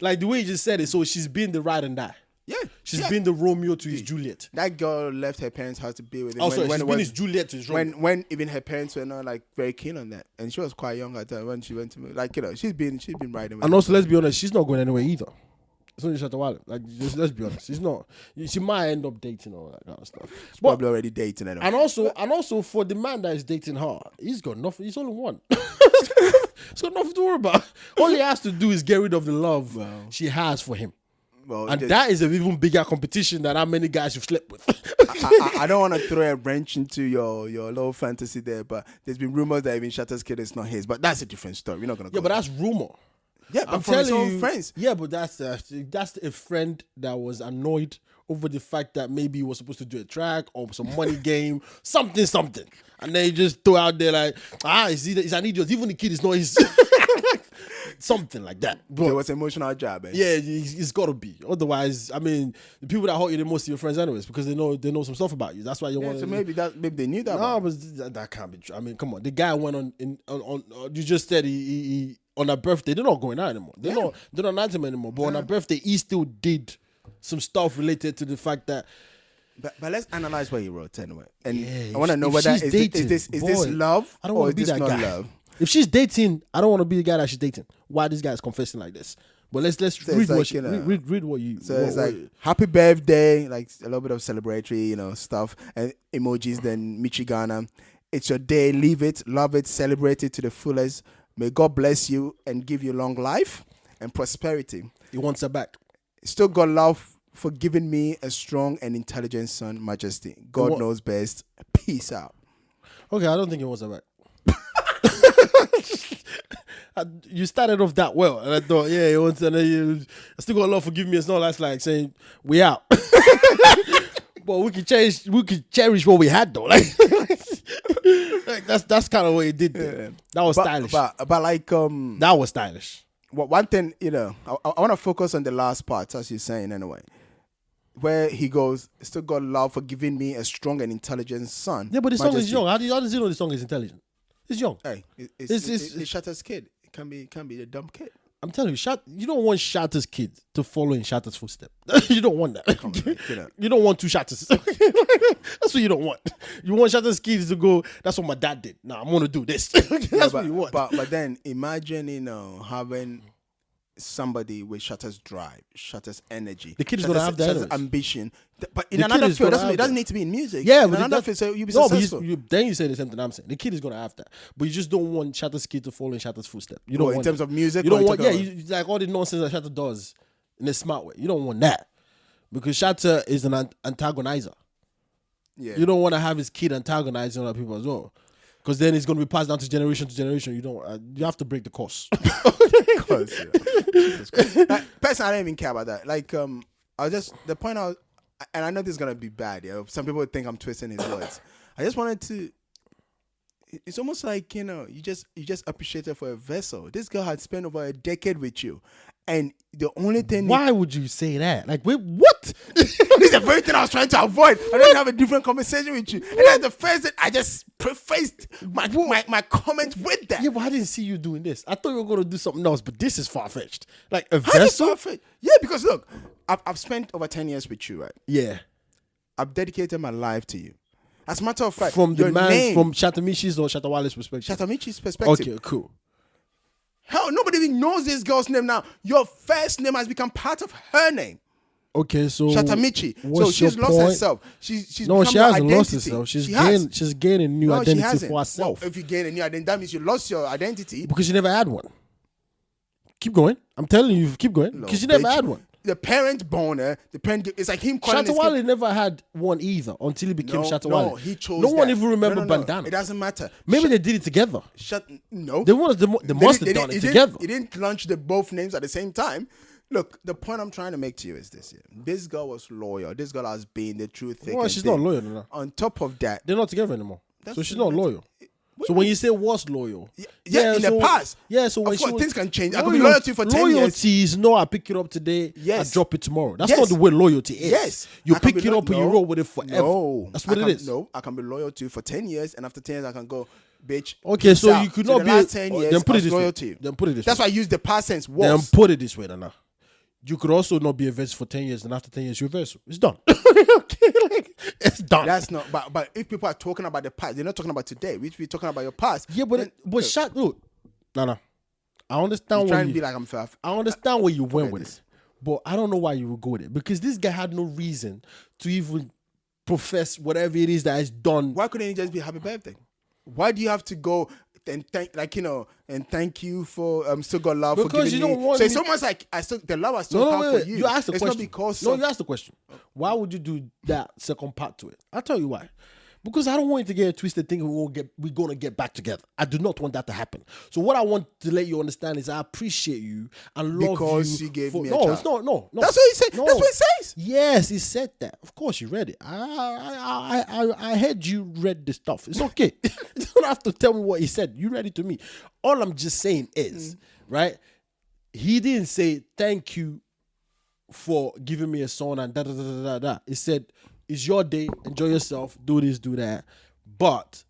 Speaker 1: like, the way you just said it, so she's been the ride and die.
Speaker 2: Yeah.
Speaker 1: She's been the Romeo to his Juliet.
Speaker 2: That girl left her parents' house to be with him.
Speaker 1: Also, she's been his Juliet to his Romeo.
Speaker 2: When even her parents were not like very keen on that. And she was quite young at that when she went to she's been riding with
Speaker 1: and also, let's be honest, she's not going anywhere either. It's only Shatta Wale. Like, let's be honest. She's not. She might end up dating all that kind of stuff.
Speaker 2: She's probably already dating anyway.
Speaker 1: And also for the man that is dating her, he's got nothing. He's only one. He's got nothing to worry about. All he has to do is get rid of the love she has for him. Well, and that is an even bigger competition than how many guys you've slept with.
Speaker 2: I don't want to throw a wrench into your little fantasy there, but there's been rumors that even Shatta's kid is not his. But that's a different story. We're not gonna.
Speaker 1: Yeah, but that's rumor.
Speaker 2: Yeah, but I'm from his own friends.
Speaker 1: Yeah, but that's a friend that was annoyed over the fact that maybe he was supposed to do a track or some money game, something, and then he just throw out there like, he's an idiot. Even the kid is not his. Something like that.
Speaker 2: But it was an emotional job. Eh?
Speaker 1: Yeah, it's got to be. Otherwise, I mean, the people that hurt you the most are your friends anyways because they know some stuff about you. That's why you want.
Speaker 2: So maybe they knew that.
Speaker 1: No, but that can't be true. I mean, come on. The guy went on you just said he on her birthday. They're not going out anymore. They're not nighting anymore. But on her birthday, he still did some stuff related to the fact that
Speaker 2: But let's analyze what he wrote anyway. And
Speaker 1: Yeah,
Speaker 2: I want to know
Speaker 1: if
Speaker 2: whether
Speaker 1: she's dating,
Speaker 2: is this
Speaker 1: boy,
Speaker 2: love
Speaker 1: I don't
Speaker 2: or
Speaker 1: want
Speaker 2: is
Speaker 1: to be
Speaker 2: this
Speaker 1: that
Speaker 2: not
Speaker 1: guy.
Speaker 2: love?
Speaker 1: If she's dating, I don't want to be the guy that she's dating. Why this guy is confessing like this? But let's
Speaker 2: So
Speaker 1: read
Speaker 2: it's
Speaker 1: what
Speaker 2: like,
Speaker 1: she,
Speaker 2: you know,
Speaker 1: read what you.
Speaker 2: So
Speaker 1: what,
Speaker 2: it's like happy birthday, like a little bit of celebratory, stuff and emojis. Then Michigana, it's your day. Live it, love it, celebrate it to the fullest. May God bless you and give you long life and prosperity.
Speaker 1: he wants her back.
Speaker 2: Still got love for giving me a strong and intelligent son, Majesty. God knows best. Peace out.
Speaker 1: Okay, I don't think he wants her back. You started off that well, and I thought, yeah, he wants, and then I still got love for giving me. It's not that's like saying we out, but we could cherish what we had though. Like that's kind of what he did there.
Speaker 2: Yeah.
Speaker 1: That was stylish.
Speaker 2: But like
Speaker 1: That was stylish.
Speaker 2: one thing, I want to focus on the last part, as you're saying anyway, where he goes, still got love for giving me a strong and intelligent son.
Speaker 1: Yeah, but the song
Speaker 2: Majesty.
Speaker 1: is young. How does he know the song is intelligent? It's young.
Speaker 2: Hey,
Speaker 1: It's
Speaker 2: Shatta's kid. It can be the dumb kid.
Speaker 1: I'm telling you, you don't want Shatta's kid to follow in Shatta's footsteps. You don't want that.
Speaker 2: Come on, man,
Speaker 1: You don't want two Shattas. That's what you don't want. You want Shatta's kids to go, that's what my dad did. Nah, I'm going to do this. That's what you want.
Speaker 2: But then imagine, having somebody with Shatta's drive, Shatta's energy.
Speaker 1: The kid is gonna have that
Speaker 2: Shatta's
Speaker 1: anyways.
Speaker 2: ambition. But in
Speaker 1: The kid
Speaker 2: another
Speaker 1: is
Speaker 2: field,
Speaker 1: gonna have
Speaker 2: it doesn't
Speaker 1: that.
Speaker 2: need to be in music.
Speaker 1: Yeah,
Speaker 2: in
Speaker 1: but
Speaker 2: another
Speaker 1: that-
Speaker 2: field, so you'll be
Speaker 1: no, but
Speaker 2: successful.
Speaker 1: then you say the same thing I'm saying. The kid is going to have that. But you just don't want Shatta's kid to follow in Shatta's footsteps. You don't
Speaker 2: in
Speaker 1: want
Speaker 2: terms
Speaker 1: that.
Speaker 2: of music.
Speaker 1: You don't
Speaker 2: or
Speaker 1: want,
Speaker 2: talking
Speaker 1: yeah,
Speaker 2: about-
Speaker 1: like all the nonsense that Shatta does in a smart way. You don't want that. Because Shatta is an antagonizer.
Speaker 2: yeah.
Speaker 1: You don't want to have his kid antagonizing other people as well. Because then it's going to be passed down to generation to generation. You don't. You have to break the course.
Speaker 2: Like, personally, I don't even care about that. Like, I was just the point out, and I know this is gonna be bad. Some people think I'm twisting his words. I just wanted to. It's almost like you just appreciate her for a vessel. This girl had spent over a decade with you, and the only thing.
Speaker 1: Why would you say that? Like, wait, what?
Speaker 2: This is the very thing I was trying to avoid. I don't have a different conversation with you, and then the first thing I just prefaced my comment with that.
Speaker 1: Yeah, but I didn't see you doing this. I thought you were going to do something else, but this is far-fetched. Like a
Speaker 2: How is it
Speaker 1: vessel?
Speaker 2: far-fetched? Yeah, because look, I've spent over 10 years with you, right?
Speaker 1: Yeah.
Speaker 2: I've dedicated my life to you. As a matter of fact,
Speaker 1: From the
Speaker 2: your
Speaker 1: man,
Speaker 2: name,
Speaker 1: from Shatta Michy's or Shatta Wale's perspective.
Speaker 2: Shatta Michy's perspective.
Speaker 1: Okay, cool.
Speaker 2: Hell, nobody even knows this girl's name now. Your first name has become part of her name,
Speaker 1: Okay, so
Speaker 2: Shatta Michy. So
Speaker 1: what's
Speaker 2: she's
Speaker 1: your
Speaker 2: lost
Speaker 1: point?
Speaker 2: herself. She's
Speaker 1: No,
Speaker 2: become
Speaker 1: she
Speaker 2: your
Speaker 1: hasn't lost
Speaker 2: identity.
Speaker 1: herself. She's
Speaker 2: She has.
Speaker 1: she's gaining a new
Speaker 2: No, she
Speaker 1: identity
Speaker 2: hasn't.
Speaker 1: for herself.
Speaker 2: Well, if you gain a new identity, that means you lost your identity.
Speaker 1: Because she never had one. Keep going. I'm telling you, keep going. Because she never
Speaker 2: bitch.
Speaker 1: had one.
Speaker 2: The parent born her. The parent. It's like him calling
Speaker 1: Shatta
Speaker 2: his kid-
Speaker 1: Wale never had one either until he became Shatta Wale.
Speaker 2: No, he chose.
Speaker 1: No one
Speaker 2: that.
Speaker 1: even remember
Speaker 2: No.
Speaker 1: Bandana.
Speaker 2: It doesn't matter.
Speaker 1: Maybe they did it together.
Speaker 2: No.
Speaker 1: They must have done it together.
Speaker 2: He didn't launch the both names at the same time. Look, the point I'm trying to make to you is this: this girl was loyal. This girl has been the truth.
Speaker 1: Well, she's not loyal no.
Speaker 2: On top of that,
Speaker 1: They're not together anymore. So
Speaker 2: That's
Speaker 1: she's not loyal. So when you say was loyal,
Speaker 2: yeah, in the past,
Speaker 1: yeah. So when
Speaker 2: of course,
Speaker 1: she was,
Speaker 2: things can change. I could be loyal to you for 10 years.
Speaker 1: Loyalty is no, I pick it up today,
Speaker 2: Yes.
Speaker 1: I drop it tomorrow. That's
Speaker 2: Yes.
Speaker 1: not the way loyalty is.
Speaker 2: Yes,
Speaker 1: You
Speaker 2: I can
Speaker 1: pick
Speaker 2: be
Speaker 1: it up and you
Speaker 2: no,
Speaker 1: roll with it forever.
Speaker 2: No,
Speaker 1: That's what
Speaker 2: I
Speaker 1: it
Speaker 2: can-
Speaker 1: is.
Speaker 2: No, I can be loyal to you for 10 years, and after 10 years, I can go, bitch.
Speaker 1: Okay,
Speaker 2: peace
Speaker 1: so
Speaker 2: out.
Speaker 1: you could
Speaker 2: So
Speaker 1: not
Speaker 2: the
Speaker 1: be.
Speaker 2: last 10 years.
Speaker 1: Then put
Speaker 2: I
Speaker 1: it
Speaker 2: was
Speaker 1: this
Speaker 2: loyal
Speaker 1: way.
Speaker 2: to you.
Speaker 1: Then put it this
Speaker 2: That's
Speaker 1: way.
Speaker 2: why I use the past tense.
Speaker 1: Then
Speaker 2: Was.
Speaker 1: put it this way, Nana. You could also not be a vessel for 10 years, and after 10 years, you're a vessel. It's done. Okay, like, it's done.
Speaker 2: That's not. But if people are talking about the past, they're not talking about today. We should be talking about your past.
Speaker 1: Yeah, but look, Nana, I understand
Speaker 2: You're
Speaker 1: where
Speaker 2: trying to be like I'm fat.
Speaker 1: I understand where you went
Speaker 2: Forget
Speaker 1: with
Speaker 2: this.
Speaker 1: it, but I don't know why you would go with it because this guy had no reason to even profess whatever it is that is done.
Speaker 2: Why couldn't it just be happy birthday? Why do you have to go and thank you for still got love for
Speaker 1: Because
Speaker 2: giving
Speaker 1: you don't
Speaker 2: me.
Speaker 1: want
Speaker 2: So it's
Speaker 1: me-
Speaker 2: almost like the love I still have
Speaker 1: wait.
Speaker 2: for you.
Speaker 1: You asked the
Speaker 2: it's
Speaker 1: question.
Speaker 2: not because
Speaker 1: No,
Speaker 2: of,
Speaker 1: you asked the question. Why would you do that second part to it? I'll tell you why. Because I don't want you to get a twisted thinking we're gonna get back together. I do not want that to happen. So what I want to let you understand is I appreciate you and love
Speaker 2: Because
Speaker 1: you.
Speaker 2: you gave
Speaker 1: for,
Speaker 2: me a
Speaker 1: no,
Speaker 2: child.
Speaker 1: it's not. No,
Speaker 2: That's what he said.
Speaker 1: No.
Speaker 2: That's what it says.
Speaker 1: Yes, he said that. Of course, you read it. I heard you read the stuff. It's okay. You don't have to tell me what he said. You read it to me. All I'm just saying is, right? He didn't say thank you for giving me a son and da da da da da da. He said it's your day. Enjoy yourself. Do this, do that. But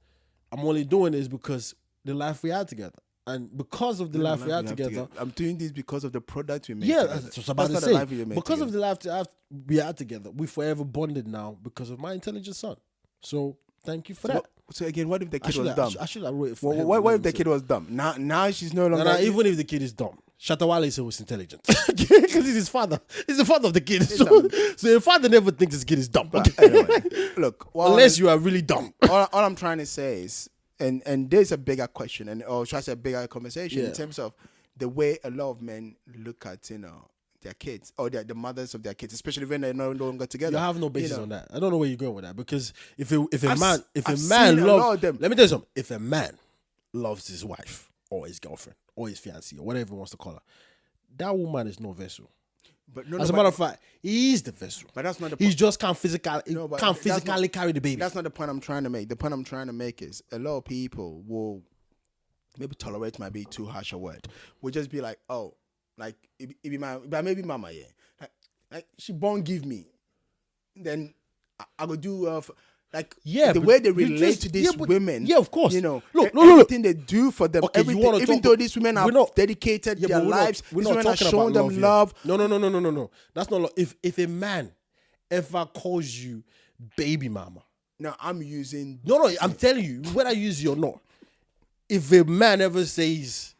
Speaker 1: I'm only doing this because the life we had together. And because of the life we had together,
Speaker 2: I'm doing this because of the product we made.
Speaker 1: Yeah,
Speaker 2: together.
Speaker 1: that's what I'm about to
Speaker 2: not the
Speaker 1: say.
Speaker 2: life we made
Speaker 1: Because
Speaker 2: together.
Speaker 1: of the life we had together, we forever bonded now because of my intelligent son. So thank you for that.
Speaker 2: So again, what if the kid was dumb?
Speaker 1: I should have wrote it for him.
Speaker 2: What if the kid was dumb? Now she's no longer.
Speaker 1: No, even if the kid is dumb. Shatta Wale was intelligent because he's his father. He's the father of the kid. So your father never thinks his kid is dumb.
Speaker 2: But anyway, look,
Speaker 1: unless you are really dumb.
Speaker 2: all I'm trying to say is, and there's a bigger question, or should I say a bigger conversation in terms of the way a lot of men look at their kids or the mothers of their kids, especially when they're no longer together.
Speaker 1: You have no basis on that. I don't know where you're going with that because if a man loves, let me tell you something. If a man loves his wife or his girlfriend or his fiancée or whatever he wants to call her, that woman is no vessel. But as a matter of fact, he is the vessel.
Speaker 2: But that's not the
Speaker 1: point. He just can't physically carry the baby.
Speaker 2: That's not the point I'm trying to make. The point I'm trying to make is a lot of people will maybe tolerate might be too harsh a word. Will just be like, oh, like it be maybe mama, yeah. Like she won't give me. Then I go do the way they relate to these women.
Speaker 1: Yeah, of course.
Speaker 2: Look,
Speaker 1: everything
Speaker 2: they do for them.
Speaker 1: Okay,
Speaker 2: even though these women have dedicated their lives, these women have shown them love.
Speaker 1: No. That's not love. If a man ever calls you baby mama.
Speaker 2: No, I'm using.
Speaker 1: No, I'm telling you, whether I use you or not. If a man ever says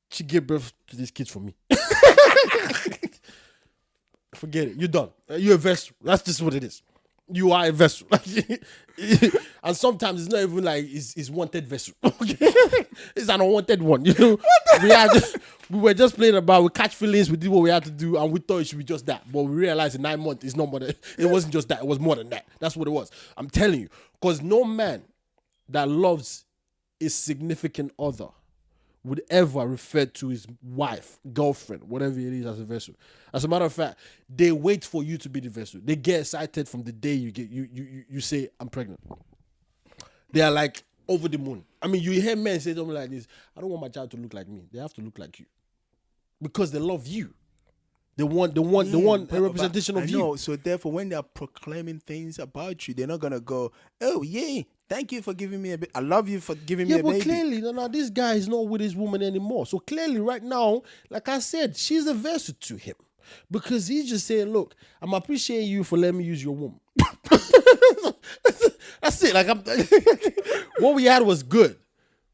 Speaker 1: she gave birth to this kid for me. Forget it. You're done. You're a vessel. That's just what it is. You are a vessel. And sometimes it's not even like it's wanted vessel. It's an unwanted one. We were just playing about, we catch feelings, we did what we had to do, and we thought it should be just that. But we realized in 9 months it's not more than, it wasn't just that, it was more than that. That's what it was. I'm telling you. Because no man that loves his significant other would ever refer to his wife, girlfriend, whatever it is, as a vessel. As a matter of fact, they wait for you to be the vessel. They get excited from the day you say, I'm pregnant. They are like over the moon. I mean, you hear men say something like this, I don't want my child to look like me. They have to look like you. Because they love you. They want a representation of you.
Speaker 2: No, so therefore, when they are proclaiming things about you, they're not gonna go, oh yeah, thank you for giving me a baby. I love you for giving me a baby.
Speaker 1: Yeah, but clearly, no, this guy is not with his woman anymore. So clearly, right now, like I said, she's a vessel to him because he's just saying, look, I'm appreciating you for letting me use your womb. That's it. Like what we had was good,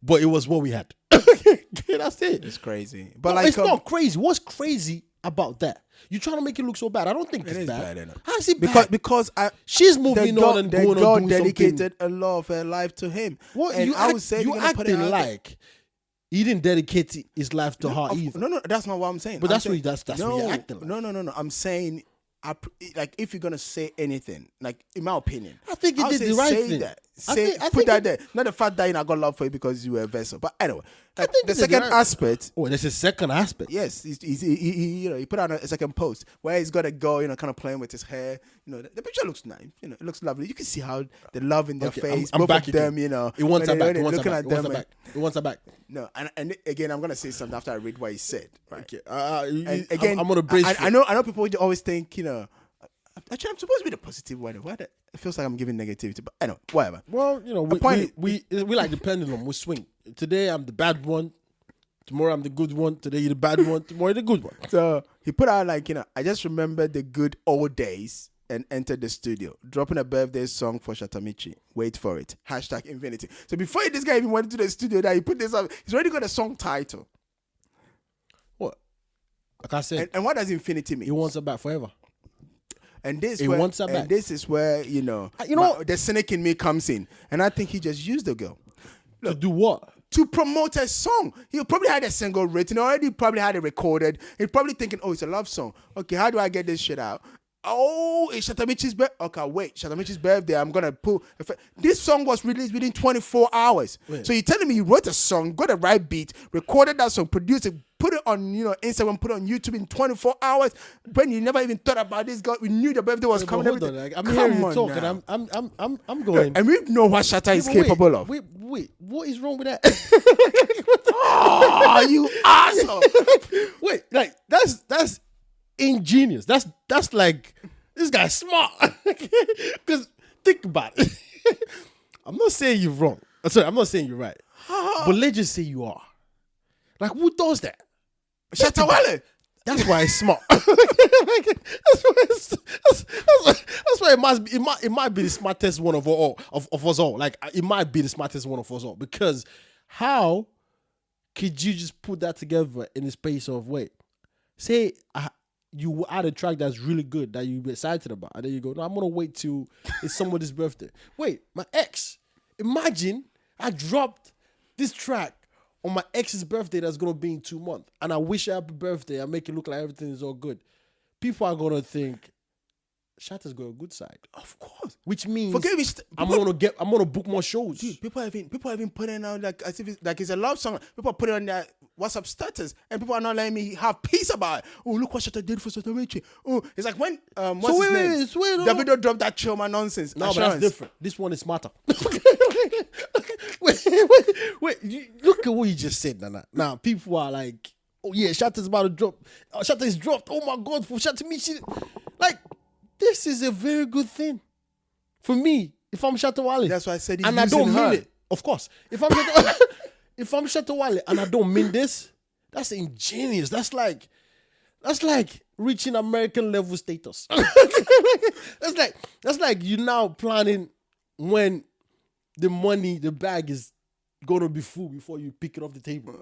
Speaker 1: but it was what we had. That's it.
Speaker 2: It's crazy,
Speaker 1: but no, it's not crazy. What's crazy about that? You're trying to make it look so bad. I don't think it's bad.
Speaker 2: How is it bad? Because
Speaker 1: she's moving on and going on doing
Speaker 2: dedicated a lot of her life to him.
Speaker 1: What and I would say you acting like he didn't dedicate his life to her either.
Speaker 2: No, that's not what I'm saying.
Speaker 1: But that's what you're acting like.
Speaker 2: No. I'm saying, like, if you're gonna say anything, like in my opinion,
Speaker 1: I think you did the right thing.
Speaker 2: Put that there. Not the fact that I got love for you because you were a vessel. But anyway, the second aspect.
Speaker 1: Oh, there's a second aspect.
Speaker 2: Yes, he put out a second post where he's got a girl, kind of playing with his hair. The picture looks nice. It looks lovely. You can see how the love in their face.
Speaker 1: I'm
Speaker 2: both
Speaker 1: back
Speaker 2: of them,
Speaker 1: It wants her back. It wants her back.
Speaker 2: No, and again, I'm gonna say something after I read what he said. Right.
Speaker 1: Okay.
Speaker 2: And again,
Speaker 1: I'm gonna brace.
Speaker 2: I know people always think, actually, I'm supposed to be the positive one. It feels like I'm giving negativity, but I know, whatever.
Speaker 1: Well, we like the pendulum. We swing. Today I'm the bad one. Tomorrow I'm the good one. Today you're the bad one. Tomorrow you're the good one.
Speaker 2: So he put out I just remember the good old days and entered the studio, dropping a birthday song for Shatta Michy. Wait for it. #Infinity. So before this guy even went to the studio, that he put this up, he's already got a song title.
Speaker 1: What? Like I said.
Speaker 2: And what does infinity mean?
Speaker 1: He wants her back forever.
Speaker 2: And this
Speaker 1: he wants her back.
Speaker 2: And this is where the cynic in me comes in, and I think he just used the girl.
Speaker 1: Look, to do what?
Speaker 2: To promote a song. He probably had a single written already. Probably had it recorded. He's probably thinking, "Oh, it's a love song. Okay, how do I get this shit out? Oh, it's Shatta Michy's birthday. Okay, wait, Shatta Michy's birthday. I'm gonna pull. This song was released within 24 hours. Wait. So you're telling me you wrote a song, got the right beat, recorded that song, produced it, put it on Instagram, put it on YouTube in 24 hours. When you never even thought about this girl, we knew the birthday was coming.
Speaker 1: Hold on, I'm hearing you talk, and I'm going.
Speaker 2: And we know what Shatta is capable of.
Speaker 1: Wait, what is wrong with that?
Speaker 2: Oh, you asshole!
Speaker 1: Wait, like that's ingenious. That's like, this guy's smart. Because think about it. I'm not saying you're wrong. Sorry, I'm not saying you're right. But let's just say you are. Like, who does that?
Speaker 2: Shatta Wale.
Speaker 1: That's why it's smart. That's why it might be the smartest one of us all. Like, it might be the smartest one of us all. Because how could you just put that together in the space of, wait, say you add a track that's really good that you're excited about, and then you go, no, I'm gonna wait till it's somebody's birthday. Wait, my ex. Imagine I dropped this track on my ex's birthday that's gonna be in 2 months, and I wish her happy birthday and make it look like everything is all good. People are gonna think Shatta's got a good side,
Speaker 2: Of course.
Speaker 1: which means
Speaker 2: Forget me.
Speaker 1: I'm gonna book more shows.
Speaker 2: Dude, people have been putting out like as if it's a love song. People are putting on their WhatsApp status, and people are not letting me have peace about it. Oh, look what Shatta did for Shatta Michy. Oh, it's like when what's his name? Davido dropped that Choma nonsense.
Speaker 1: No,
Speaker 2: Assurance.
Speaker 1: but that's different. This one is smarter. wait. Look at what you just said, Nana. Now, people are like, oh yeah, Shatta's about to drop. Shatta is dropped. Oh my God, for Shatta Michy. Like, this is a very good thing. For me, if I'm Shatta Wale.
Speaker 2: That's why I said
Speaker 1: and I don't mean it. Of course. If I'm Shatta Wale and I don't mean this, that's ingenious. That's like reaching American level status. that's like you now planning when the bag is gonna be full before you pick it off the table.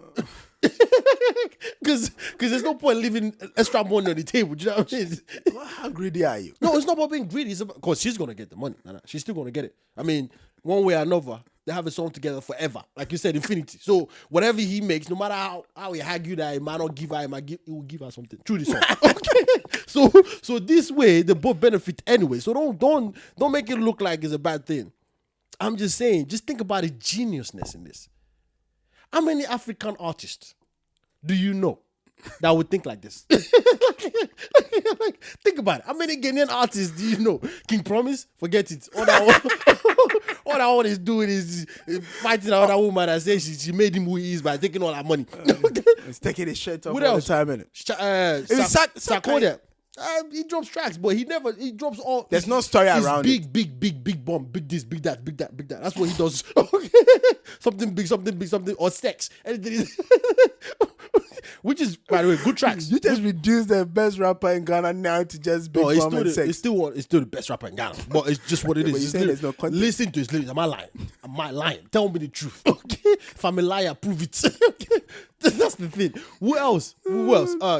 Speaker 1: Because there's no point leaving extra money on the table. Do you know what I mean?
Speaker 2: How greedy are you?
Speaker 1: No, it's not about being greedy. It's about, because she's gonna get the money. She's still gonna get it. I mean, one way or another, they have a song together forever. Like you said, infinity. So whatever he makes, no matter how he argue that he might not give her, he will give her something through the song. Okay. So this way they both benefit anyway. So don't make it look like it's a bad thing. I'm just saying, just think about the geniusness in this. How many African artists do you know that would think like this? Like, think about it. How many Ghanaian artists do you know? King Promise? Forget it. All that one is doing is fighting another woman that says she made him who he is by taking all her money.
Speaker 2: He's taking his shirt off
Speaker 1: What
Speaker 2: all
Speaker 1: else?
Speaker 2: the time, innit?
Speaker 1: Sarkodia. He drops tracks, but he drops all.
Speaker 2: There's no story around
Speaker 1: it. Big bomb, big this, big that. That's what he does. Something big, or sex. Anything. Which is, by the way, good tracks.
Speaker 2: You just reduced the best rapper in Ghana now to just big bomb and sex.
Speaker 1: It's still the best rapper in Ghana, but it's just what it is.
Speaker 2: But you're saying there's no content.
Speaker 1: Listen to his lyrics. Am I lying? Tell me the truth. Okay? If I'm a liar, prove it. Okay? That's the thing. Who else?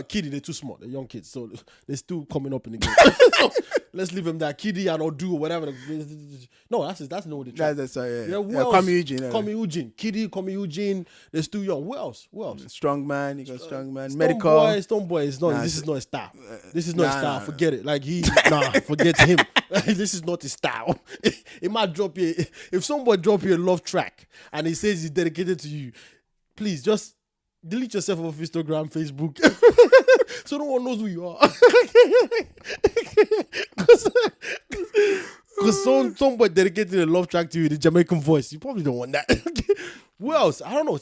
Speaker 1: Kiddy, they're too small. They're young kids, so they're still coming up in the game. So, let's leave them that. Kiddy and Odu or whatever. No, that's no the track.
Speaker 2: That's
Speaker 1: Who
Speaker 2: else? Kwame
Speaker 1: Eugene. Kiddy, Kwame Eugene. They're still young. Who else?
Speaker 2: Strong man. You got strong man. Medical.
Speaker 1: Stonebwoy is not. This is not a star. This is not a star. Forget it. Like forget him. This is not his style. It might drop you. If someone drop you a love track and he says he's dedicated to you, please just delete yourself off Instagram, Facebook, so no one knows who you are. Because somebody dedicated a love track to you, the Jamaican voice, you probably don't want that. Who else? I don't know.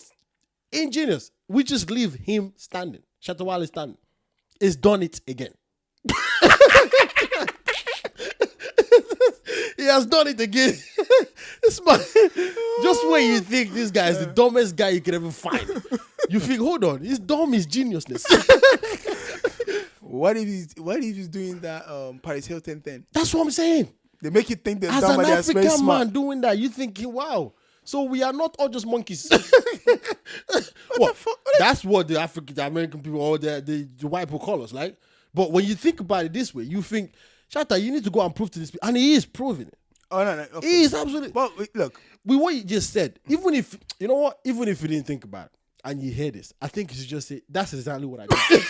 Speaker 1: Ingenious. We just leave him standing. Shatta Wale standing. It's done it again. He has done it again. Just when you think this guy is the dumbest guy you could ever find, you think, hold on, his dumb is geniusness.
Speaker 2: What if he's doing that Paris Hilton thing?
Speaker 1: That's what I'm saying.
Speaker 2: They make you think they're
Speaker 1: as
Speaker 2: dumb,
Speaker 1: an
Speaker 2: but they're
Speaker 1: African
Speaker 2: very smart.
Speaker 1: man doing that, you thinking, wow. So we are not all just monkeys.
Speaker 2: What the fuck?
Speaker 1: That's what the American people or the white people call us, like. But when you think about it this way, you think, Shatta, you need to go and prove to this people. And he is proving it.
Speaker 2: Oh, no.
Speaker 1: He is absolutely.
Speaker 2: But look.
Speaker 1: With what you just said, even if you didn't think about it and you hear this, I think you should just say, that's exactly what I did.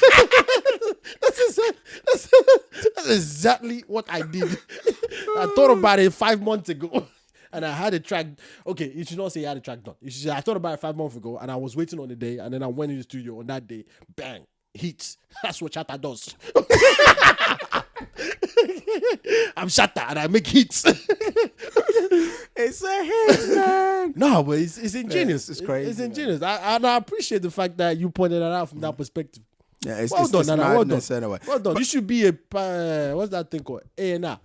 Speaker 1: That's exactly what I did. I thought about it 5 months ago. And I had a track. Okay, you should not say I had a track done. You should say I thought about it 5 months ago, and I was waiting on the day, and then I went in the studio on that day. Bang, hits. That's what Shatta does. I'm Shatta, and I make hits.
Speaker 2: It's a hit, man.
Speaker 1: No, but it's ingenious.
Speaker 2: It's crazy.
Speaker 1: It's ingenious. I appreciate the fact that you pointed that out from that perspective.
Speaker 2: Yeah, it's
Speaker 1: Well done. Well done.
Speaker 2: But
Speaker 1: You should be a what's that thing called? A&R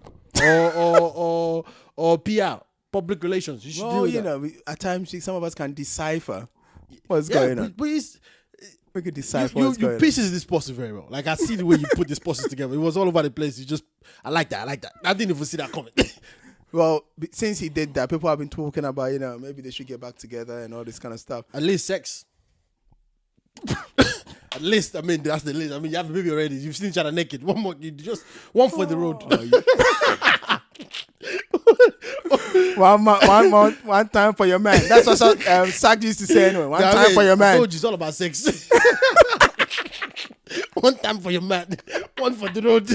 Speaker 1: or PR. public relations. You should
Speaker 2: Well,
Speaker 1: deal with that.
Speaker 2: at times some of us can decipher what's going on.
Speaker 1: But it's,
Speaker 2: We could decipher what's going
Speaker 1: you
Speaker 2: on.
Speaker 1: pieces this puzzle very well. Like I see the way you put this puzzle together. It was all over the place. I like that. I didn't even see that coming.
Speaker 2: Well, since he did that, people have been talking about, maybe they should get back together and all this kind of stuff.
Speaker 1: At least sex. At least, I mean, that's the least. I mean, you have a baby already. You've seen each other naked. One more, just one for the road.
Speaker 2: One time for your man. That's what Sack used to say anyway. One time for your man.
Speaker 1: I told you it's all about sex. One time for your man, one for the road.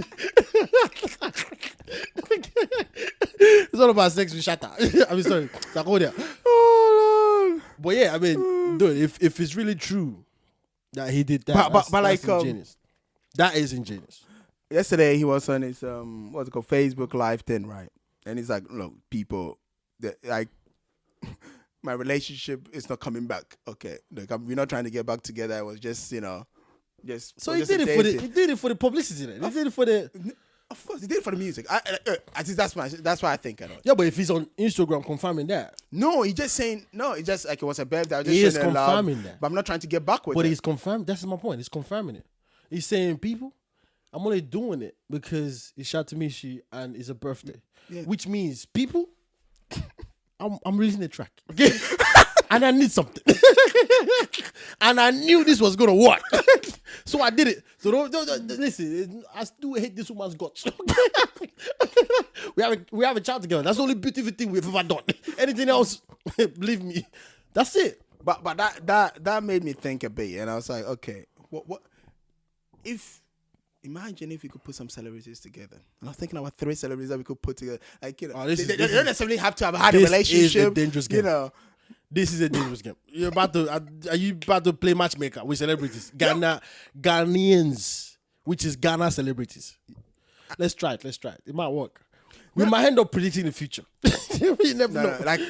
Speaker 1: It's all about sex with Shatta. I mean, sorry, Sakodia.
Speaker 2: Oh, Lord.
Speaker 1: But yeah, I mean, dude, if it's really true that he did that,
Speaker 2: but
Speaker 1: that's ingenious. That is ingenious.
Speaker 2: Yesterday he was on his what's it called, Facebook Live thing, right? And he's like, look, people, like, my relationship is not coming back. Okay, look, we're not trying to get back together. I was just, just.
Speaker 1: So he did it for the publicity. Then he did it for the.
Speaker 2: Of course, he did it for the music. At least that's why I think.
Speaker 1: Yeah, but if he's on Instagram confirming that.
Speaker 2: No, he's just saying no. It's just like it was a birthday.
Speaker 1: He is confirming that.
Speaker 2: But I'm not trying to get back with it.
Speaker 1: But he's confirmed. That's my point. He's confirming it. He's saying, people, I'm only doing it because it's Shatta Michy and it's a birthday. Yeah. Which means, people, I'm releasing a track. Okay? And I need something. And I knew this was going to work. So I did it. So don't listen, I still hate this woman's guts. we have a child together. That's the only beautiful thing we've ever done. Anything else, believe me, that's it.
Speaker 2: But that made me think a bit. And I was like, okay, what imagine if we could put some celebrities together. And I'm thinking about 3 celebrities that we could put together. Like, they don't necessarily have to have had a relationship.
Speaker 1: This is a dangerous game. This is a dangerous game. Are you about to play matchmaker with celebrities? Ghanaians, which is Ghanacelebrities. Let's try it. It might work. We might end up predicting the future. You never know.
Speaker 2: Like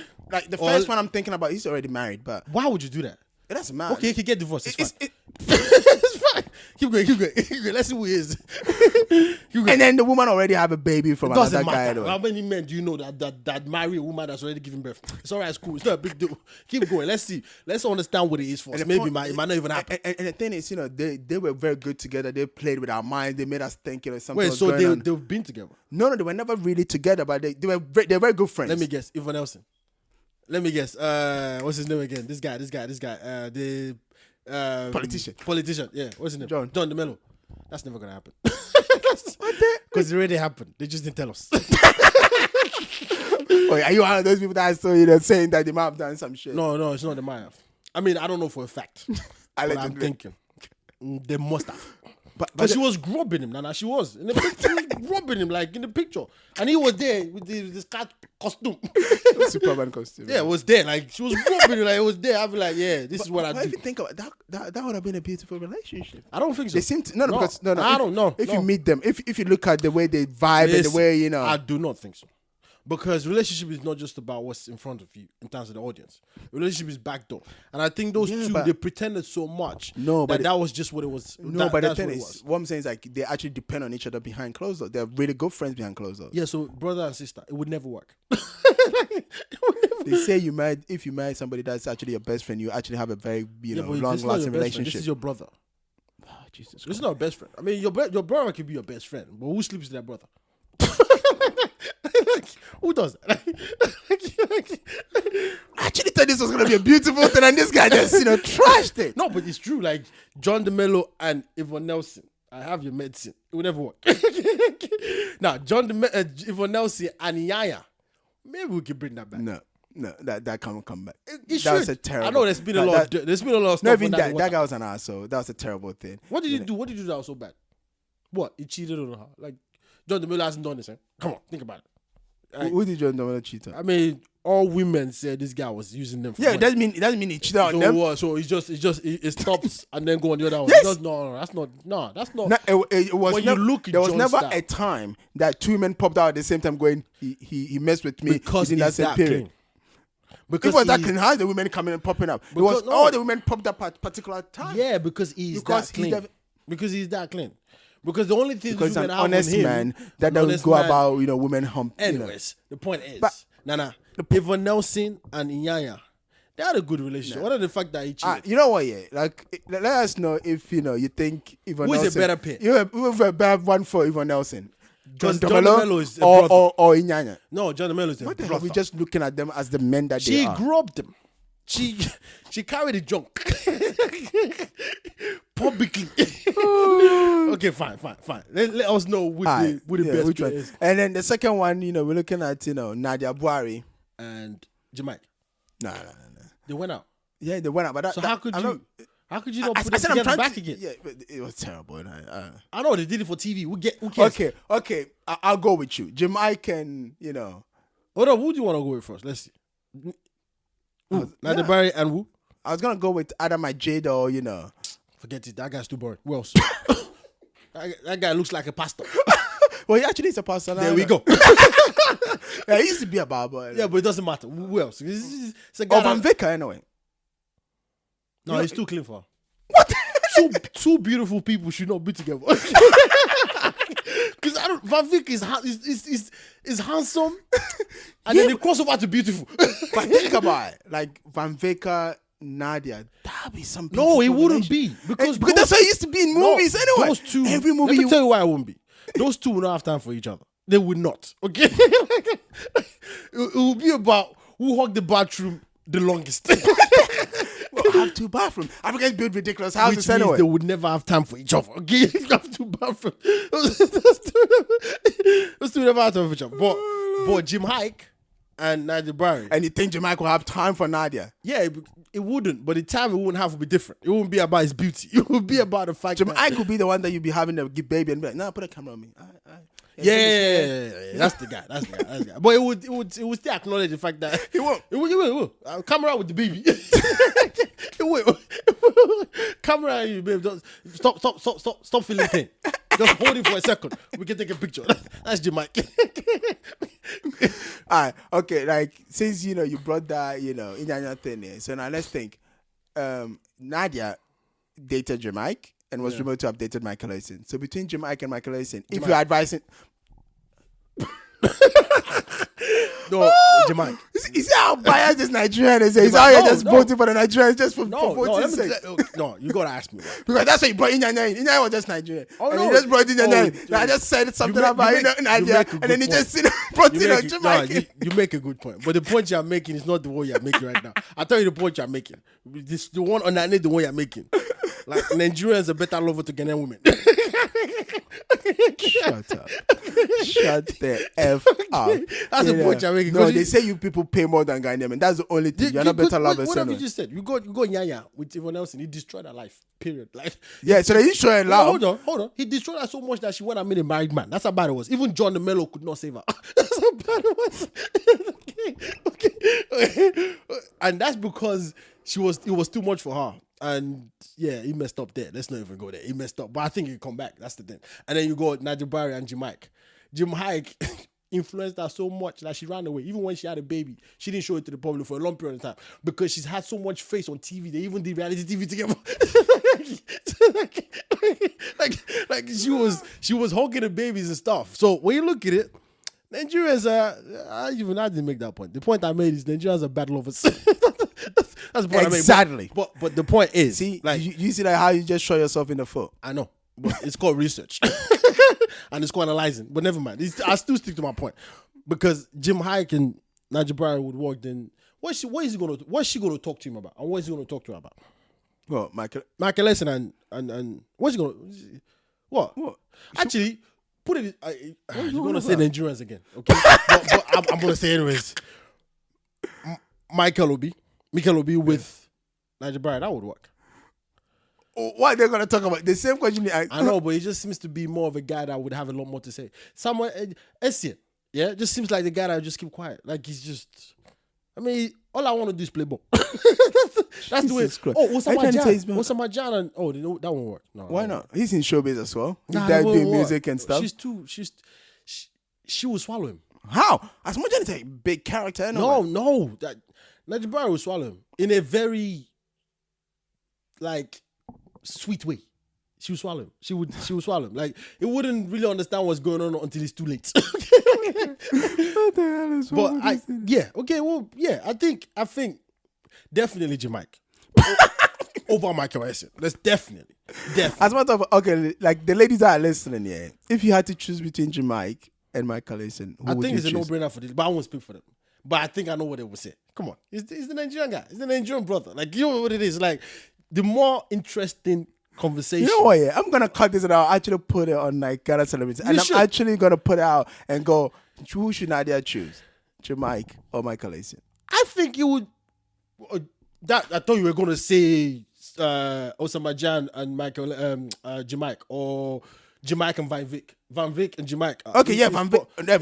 Speaker 2: the first one I'm thinking about, he's already married, but
Speaker 1: why would you do that?
Speaker 2: It doesn't matter.
Speaker 1: Okay, he can get divorced. It's fine. It's fine. Keep going. Let's see who he is.
Speaker 2: And then the woman already have a baby from another guy.
Speaker 1: How many men do you know that marry a woman that's already giving birth? It's all right, it's cool. It's not a big deal. Keep going. Let's see. Let's understand what it is first. Maybe it might not even happen.
Speaker 2: And the thing is, they were very good together. They played with our minds. They made us think, something.
Speaker 1: Wait,
Speaker 2: was
Speaker 1: so
Speaker 2: going on.
Speaker 1: they've been together?
Speaker 2: No, they were never really together, but they're very good friends.
Speaker 1: Let me guess. Ivan Nelson. Let me guess. What's his name again? This guy. The politician. Yeah. What's his name?
Speaker 2: John
Speaker 1: DeMello. That's never gonna happen. Because it already happened. They just didn't tell us.
Speaker 2: Wait, are you one of those people that are saying that they might have done some shit?
Speaker 1: No, it's not the might have. I mean, I don't know for a fact. But I'm thinking they must have. But she was grubbing him, Nana. She was in the picture. She was grubbing him like in the picture, and he was there with this cat costume,
Speaker 2: Superman costume.
Speaker 1: Yeah, it was there. Like she was grubbing him, like it was there. I'd be like, yeah, this is what I do.
Speaker 2: If you think about that would have been a beautiful relationship.
Speaker 1: I don't think so.
Speaker 2: They seem to, because
Speaker 1: I don't know.
Speaker 2: If you meet them, if you look at the way they vibe and the way
Speaker 1: I do not think so. Because relationship is not just about what's in front of you in terms of the audience. Relationship is backdoor. And I think those two, they pretended so much that was just what it was.
Speaker 2: But the thing is, what I'm saying is like they actually depend on each other behind closed doors. They're really good friends behind closed doors.
Speaker 1: Yeah, so brother and sister, it would never work.
Speaker 2: They say if you marry somebody that's actually your best friend, you actually have a very long-lasting relationship.
Speaker 1: This is your brother.
Speaker 2: Oh, Jesus Christ.
Speaker 1: This is not a best friend. I mean, your brother could be your best friend, but who sleeps with their brother? Who does that?
Speaker 2: I actually thought this was gonna be a beautiful thing, and this guy just trashed it.
Speaker 1: No, but it's true. Like John DeMello and Ivan Nelson, I have your medicine. It will never work. Now, Ivan Nelson and Yaya, maybe we can bring that back.
Speaker 2: No, that can't come back.
Speaker 1: That was a terrible. I know there's been a lot of stuff.
Speaker 2: No, even that guy was an asshole. That was a terrible thing.
Speaker 1: What did you do? What did you do that was so bad? What? He cheated on her? Like John DeMello hasn't done this. Come on, think about it.
Speaker 2: Who did John DeMello cheat on?
Speaker 1: I mean, all women said this guy was using them for money.
Speaker 2: It doesn't mean he cheated on them.
Speaker 1: So it stops and then go on the other one.
Speaker 2: Yes.
Speaker 1: That's not.
Speaker 2: It was there was never a time that 2 men popped out at the same time going, he messed with me
Speaker 1: because
Speaker 2: in that same period. Because it was that clean, how the women coming and popping up? All the women popped up at particular time.
Speaker 1: Yeah, because he's that clean. Because he's that clean. Because the only thing
Speaker 2: because an honest man that doesn't go about women hump.
Speaker 1: Anyways, the point is, Nana, Evan Nelson and Inyanya, they had a good relationship. What are the fact that he cheated?
Speaker 2: You know what? Yeah, like let us know if you think Evan
Speaker 1: Who
Speaker 2: Nelson
Speaker 1: is a better pair?
Speaker 2: You have a better one for Evan Nelson. John
Speaker 1: DeMello is a
Speaker 2: or Inyanya.
Speaker 1: No, John DeMello is a brother.
Speaker 2: We're just looking at them as the men that they are.
Speaker 1: She grubbed them. She carried the junk publicly. Okay, fine. Let us know which the best
Speaker 2: which one
Speaker 1: is.
Speaker 2: And then the second one, we're looking at Nadia Buhari
Speaker 1: and Jamaica.
Speaker 2: No.
Speaker 1: They went out.
Speaker 2: Yeah, they went out. But
Speaker 1: how could you not put them together back again?
Speaker 2: Yeah, but it was terrible.
Speaker 1: I know they did it for TV. Who cares?
Speaker 2: Okay. I'll go with you. Jamaican,
Speaker 1: Hold on, who do you want to go with first? Let's see. Nadia Buhari and who?
Speaker 2: I was gonna go with Adam Jade or
Speaker 1: Forget it. That guy's too boring. Who else? that guy looks like a pastor.
Speaker 2: Well, he actually is a pastor.
Speaker 1: There we go.
Speaker 2: Yeah, he used to be a barber.
Speaker 1: Yeah, but it doesn't matter. Who else? It's a guy
Speaker 2: Van Vicker, anyway.
Speaker 1: No, he's too clean for her. What? two beautiful people should not be together. Because Van Vick is handsome, and then they cross over to beautiful.
Speaker 2: But think about it, like Van Vicker, Nadia, that'd be some.
Speaker 1: No, it wouldn't be because
Speaker 2: that's how it used to be in movies anyway.
Speaker 1: Those two,
Speaker 2: every movie.
Speaker 1: Let me tell you why it wouldn't be. Those two would not have time for each other. They would not. Okay, it would be about who hugged the bathroom the longest.
Speaker 2: I have two bathrooms. Africans build ridiculous houses
Speaker 1: Which means
Speaker 2: anyway.
Speaker 1: they would never have time for each other. Okay, you have two bathrooms. Those two never have time for each other. But Jim Hike and Nadia Buhari.
Speaker 2: And you think Jamaica will have time for Nadia?
Speaker 1: Yeah, it wouldn't. But the time it wouldn't have to be different. It wouldn't be about his beauty. It would be about the fact
Speaker 2: Jamaica could be the one that you'd be having a baby and be like, nah, put a camera on me.
Speaker 1: Yeah. That's the guy. But it would still acknowledge the fact that
Speaker 2: It will.
Speaker 1: It will. Come around with the baby. It will. Come around, you babe. Stop feeling pain. Just hold it for a second. We can take a picture. That's Jamaica.
Speaker 2: All right. Okay. Like since you brought that Inyanya thing here, so now let's think. Nadia dated Jamaica and was rumored to have dated Michael Eason. So between Jamaica and Michael Eason, if you're advising.
Speaker 1: No, Jamaica.
Speaker 2: You see how biased this Nigerian is? He's out here just voting for the Nigerians just for voting sake.
Speaker 1: No, you gotta ask me.
Speaker 2: Because that's why you brought Inyanya in. Inyanya was just Nigerian.
Speaker 1: Oh,
Speaker 2: and
Speaker 1: no.
Speaker 2: he just brought Inyanya in. I just said something about Nadia, and then he just brought in Jamaica.
Speaker 1: You make a good point. But the point you're making is not the one you're making right now. I'll tell you the point you're making. This the one underneath the one you're making. Like Nigerians are better lover to Ghanaian women.
Speaker 2: Shut up. Shut the F up.
Speaker 1: That's the point you're making.
Speaker 2: No, they say you people pay more than Ghanaian men. That's the only thing. You're not better lovers.
Speaker 1: What have you just said? You go Nyanya with everyone else and he destroyed her life. Period. Like
Speaker 2: so they show her love.
Speaker 1: Hold on. He destroyed her so much that she went and made a married man. That's how bad it was. Even John DeMello could not save her. That's how bad it was. Okay. And that's because it was too much for her. And yeah, he messed up there. Let's not even go there. He messed up. But I think he'll come back. That's the thing. And then you go Nadia Buhari and Jim Hike. Jim Hike influenced her so much that she ran away. Even when she had a baby, she didn't show it to the public for a long period of time because she's had so much face on TV. They even did reality TV together. like she was hugging the babies and stuff. So when you look at it, Nigerians I didn't make that point. The point I made is Nigerians are bad lovers. That's the point
Speaker 2: exactly.
Speaker 1: I made. But the point is,
Speaker 2: see, like you see how you just show yourself in the foot.
Speaker 1: I know, but it's called research and it's called analyzing. But never mind. I still stick to my point because Jim Hike and Nadia Buhari would walk. Then what's she gonna talk to him about? And what is he gonna talk to her about?
Speaker 2: Well,
Speaker 1: Michael Eason and what's he gonna? What? Actually, put it. You're gonna say Nigerians again, okay? but I'm gonna say anyways. Michael will be with Nadia Buhari. That would work.
Speaker 2: What they're gonna talk about? The same question.
Speaker 1: I know, but he just seems to be more of a guy that would have a lot more to say. Someone, Essien, yeah, just seems like the guy that would just keep quiet. Like he's just. I mean, all I want to do is play ball. That's the way. Osama Jan and that won't work. No,
Speaker 2: why not? He's in showbiz as well. He's doing music and stuff.
Speaker 1: She will swallow him.
Speaker 2: How? As much as a big character.
Speaker 1: Anyway. No. Nadia Buhari will swallow him in a very, like, sweet way. she would swallow him. She would swallow him. Like, it wouldn't really understand what's going on until it's too late.
Speaker 2: What the hell is wrong with this?
Speaker 1: I think definitely Jamaica. Over Michael Essence. That's definitely.
Speaker 2: As a matter of okay, like the ladies that are listening, yeah. If you had to choose between Jamaica and Michael Essence,
Speaker 1: I think it's a no-brainer for this, but I won't speak for them. But I think I know what they would say. Come on, he's the Nigerian guy. He's the Nigerian brother. Like, you know what it is. Like, the more interesting conversation.
Speaker 2: You know what? Yeah, I'm gonna cut this and I'll actually put it on like Ghanacelebrities, and I'm actually gonna put it out and go, who should Nadia choose, Jamaica or Michael Essence?
Speaker 1: I think you would. I thought you were gonna say Osama Jan and Michael Jamaica, or Jamaica and Van Vick and Jamaica.
Speaker 2: Okay, yeah, Van Vick.
Speaker 1: It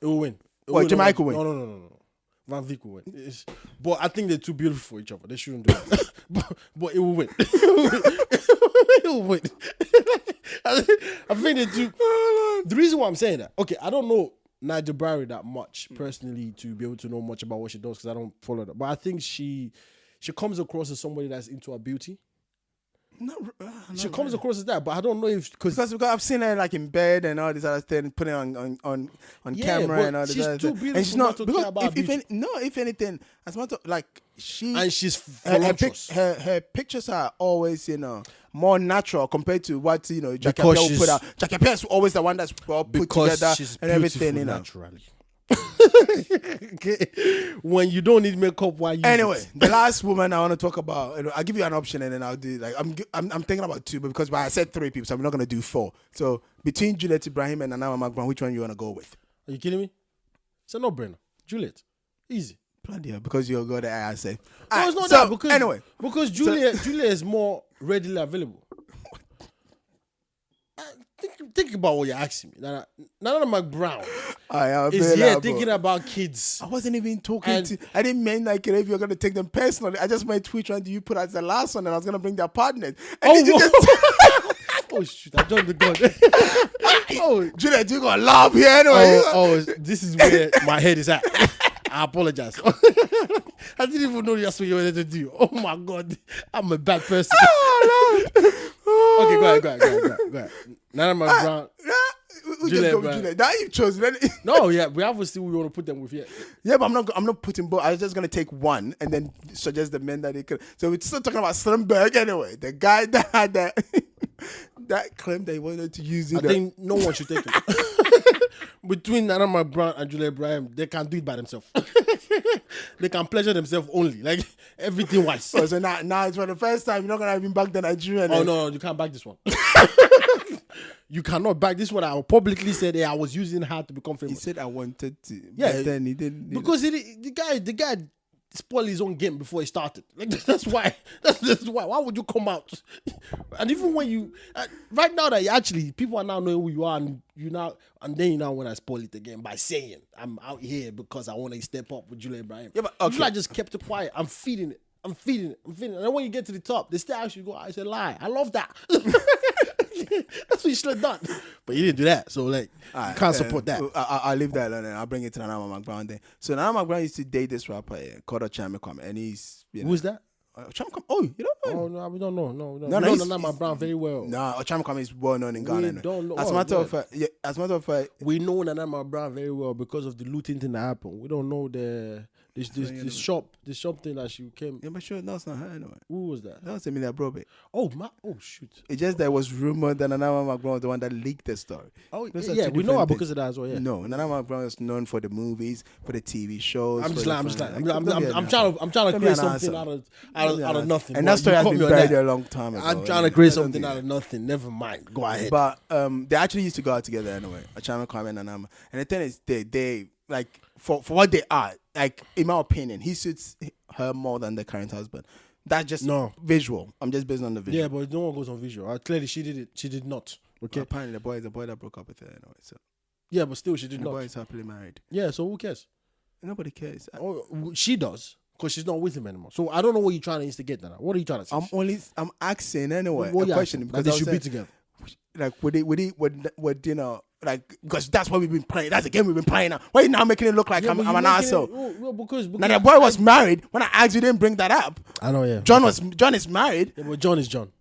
Speaker 1: will win.
Speaker 2: What, Jamaica win?
Speaker 1: No. Van Vick will win. But I think they're too beautiful for each other. They shouldn't do it. but it will win. It will win. I think they do. The reason why I'm saying that, okay, I don't know Nigel Barry that much personally to be able to know much about what she does because I don't follow that. But I think she comes across as somebody that's into her beauty. She comes across as that, but I don't know if because
Speaker 2: I've seen her like in bed and all this other thing, putting on camera and all this other thing. And she's not because if anything, as much like
Speaker 1: she's voluptuous.
Speaker 2: Her pictures are always more natural compared to what Jackie Pierre put out. Jackie Pierre is always the one that's put together and everything. Naturally.
Speaker 1: Okay. When you don't need makeup, why you?
Speaker 2: Anyway, the last woman I want to talk about, I'll give you an option and then I'll do like I'm thinking about two, but because I said three people, so I'm not gonna do four. So between Juliet Ibrahim and Nana McBrown, which one you wanna go with?
Speaker 1: Are you kidding me? It's a no-brainer. Juliet, easy.
Speaker 2: Bloody hell, because you'll go there. I say.
Speaker 1: No, it's not that. Because Juliet is more readily available. Think about what you're asking me. Nana McBrown is here thinking about kids.
Speaker 2: I wasn't even talking to. I didn't mean like if you're gonna take them personally. I just meant which one do you put as the last one, and I was gonna bring their partners. And
Speaker 1: oh shoot! I jumped the gun.
Speaker 2: Oh, Juliet, you gonna laugh here anyway?
Speaker 1: Oh, this is where my head is at. I apologize. I didn't even know that's what you wanted to do. Oh my God, I'm a bad person.
Speaker 2: Oh Lord.
Speaker 1: Okay, go ahead. Nana McBrown.
Speaker 2: Juliet. Now you chose.
Speaker 1: No, yeah, we obviously we want to put them with yet.
Speaker 2: Yeah, but I'm not putting both. I was just gonna take one and then suggest the men that they could. So we're still talking about Slimberg anyway. The guy that had that claim they wanted to use it.
Speaker 1: I think no one should take it. Between Nana McBrown and Juliet Ibrahim, they can do it by themselves. They can pleasure themselves only, like everything wise.
Speaker 2: So now it's for the first time you're not gonna even back the Nigerian.
Speaker 1: Oh no, you can't back this one. You cannot back this one. I publicly said I was using her to become famous.
Speaker 2: He said I wanted to.
Speaker 1: Yeah,
Speaker 2: but then he didn't.
Speaker 1: Because the guy spoiled his own game before he started. Like that's why. That's why. Why would you come out? And even when you right now that you actually people are now knowing who you are, and then you now want to spoil it again by saying I'm out here because I want to step up with Juliet Ibrahim. Yeah, but okay. I just kept it quiet. I'm feeding it. And then when you get to the top, they still actually go, I said lie. I love that. That's what you should have done. But you didn't do that. So, like, you can't support that.
Speaker 2: I'll leave that alone and I'll bring it to Nana McBrown then. So, Nana McBrown used to date this rapper called Kwame, and he's...
Speaker 1: Who's that?
Speaker 2: Oh, you don't know?
Speaker 1: Oh, no, we don't know. No, we know Nana McBrown very well.
Speaker 2: No, Kwame is well known in Ghana.
Speaker 1: We don't know.
Speaker 2: As a matter of fact...
Speaker 1: We know Nana McBrown very well because of the looting thing that happened. We don't know this shop thing that she came.
Speaker 2: Yeah, but sure, that's not her anyway.
Speaker 1: Who was that?
Speaker 2: That was Emilia Brobe.
Speaker 1: Oh shoot!
Speaker 2: It's just that it was rumored that Nana McBrown was the one that leaked the story.
Speaker 1: Oh yeah, we know her because of that as well. Yeah.
Speaker 2: No, Nana McBrown is known for the movies, for the TV shows.
Speaker 1: I'm trying to create something out of nothing.
Speaker 2: And that story has been buried a long time ago.
Speaker 1: I'm trying to create something out of nothing. Never mind. Go ahead.
Speaker 2: But they actually used to go out together anyway. Kwame and Nana. And the thing is, they like for what they are. Like, in my opinion, he suits her more than the current husband. That's just visual. I'm just based on the visual.
Speaker 1: Yeah, but no one goes on visual. Clearly, she did it. She did not. Okay.
Speaker 2: Well, apparently, the boy that broke up with her anyway. So.
Speaker 1: Yeah, but still, she did not.
Speaker 2: The boy is happily married.
Speaker 1: Yeah, so who cares?
Speaker 2: Nobody cares.
Speaker 1: She does, because she's not with him anymore. So I don't know what you're trying to instigate now. What are you trying to say?
Speaker 2: I'm asking anyway.
Speaker 1: What a question. Because they should be together.
Speaker 2: Like, would like, because that's what we've been playing. That's the game we've been playing now. Why are you now making it look like I'm an asshole?
Speaker 1: Because
Speaker 2: now the boy was married. When I asked you, didn't bring that up.
Speaker 1: I know, yeah.
Speaker 2: John is married.
Speaker 1: Yeah, but John is John.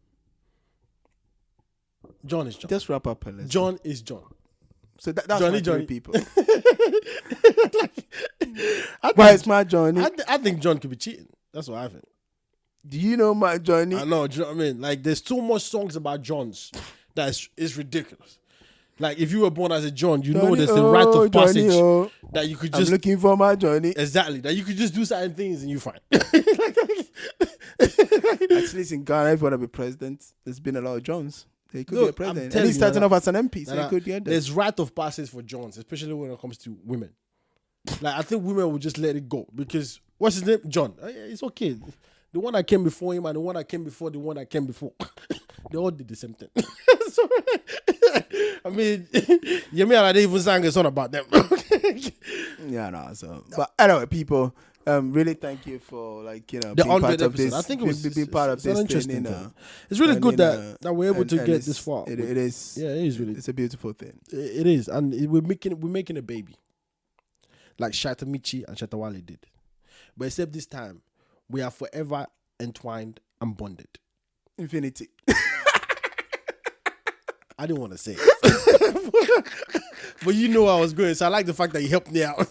Speaker 1: John is John.
Speaker 2: Just wrap up and let's
Speaker 1: John is John.
Speaker 2: So that's
Speaker 1: Johnny,
Speaker 2: my
Speaker 1: Johnny.
Speaker 2: three people.
Speaker 1: Why
Speaker 2: is my Johnny?
Speaker 1: I think John could be cheating. That's what I think.
Speaker 2: Do you know my Johnny?
Speaker 1: I know. Do you know what I mean? Like, there's too much songs about Johns that is ridiculous. Like, if you were born as a John, you know there's the rite of passage that you could just...
Speaker 2: I'm looking for my Johnny.
Speaker 1: Exactly. That you could just do certain things and you're fine.
Speaker 2: At least in Ghana, if you want to be president, there's been a lot of Johns. They could be a president. And he's starting off as an MP, so he could get there.
Speaker 1: There's rite of passage for Johns, especially when it comes to women. Like, I think women will just let it go because, what's his name? John. It's okay. The one that came before him and the one that came before the one that came before. They all did the same thing. So, I mean, you mean I didn't even sang a song about them.
Speaker 2: Yeah, no. So, but anyway, people, really thank you for
Speaker 1: the
Speaker 2: being part of this.
Speaker 1: I think it was
Speaker 2: being part of this
Speaker 1: interesting
Speaker 2: thing.
Speaker 1: It's really good that we're able to get this far.
Speaker 2: It is.
Speaker 1: Yeah, it is really.
Speaker 2: It's a beautiful thing.
Speaker 1: It is, and we're making a baby, like Shatta Michy and Shatta Wale did, but except this time we are forever entwined and bonded.
Speaker 2: Infinity.
Speaker 1: I didn't want to say it. But you know where I was going, so I like the fact that you helped me out.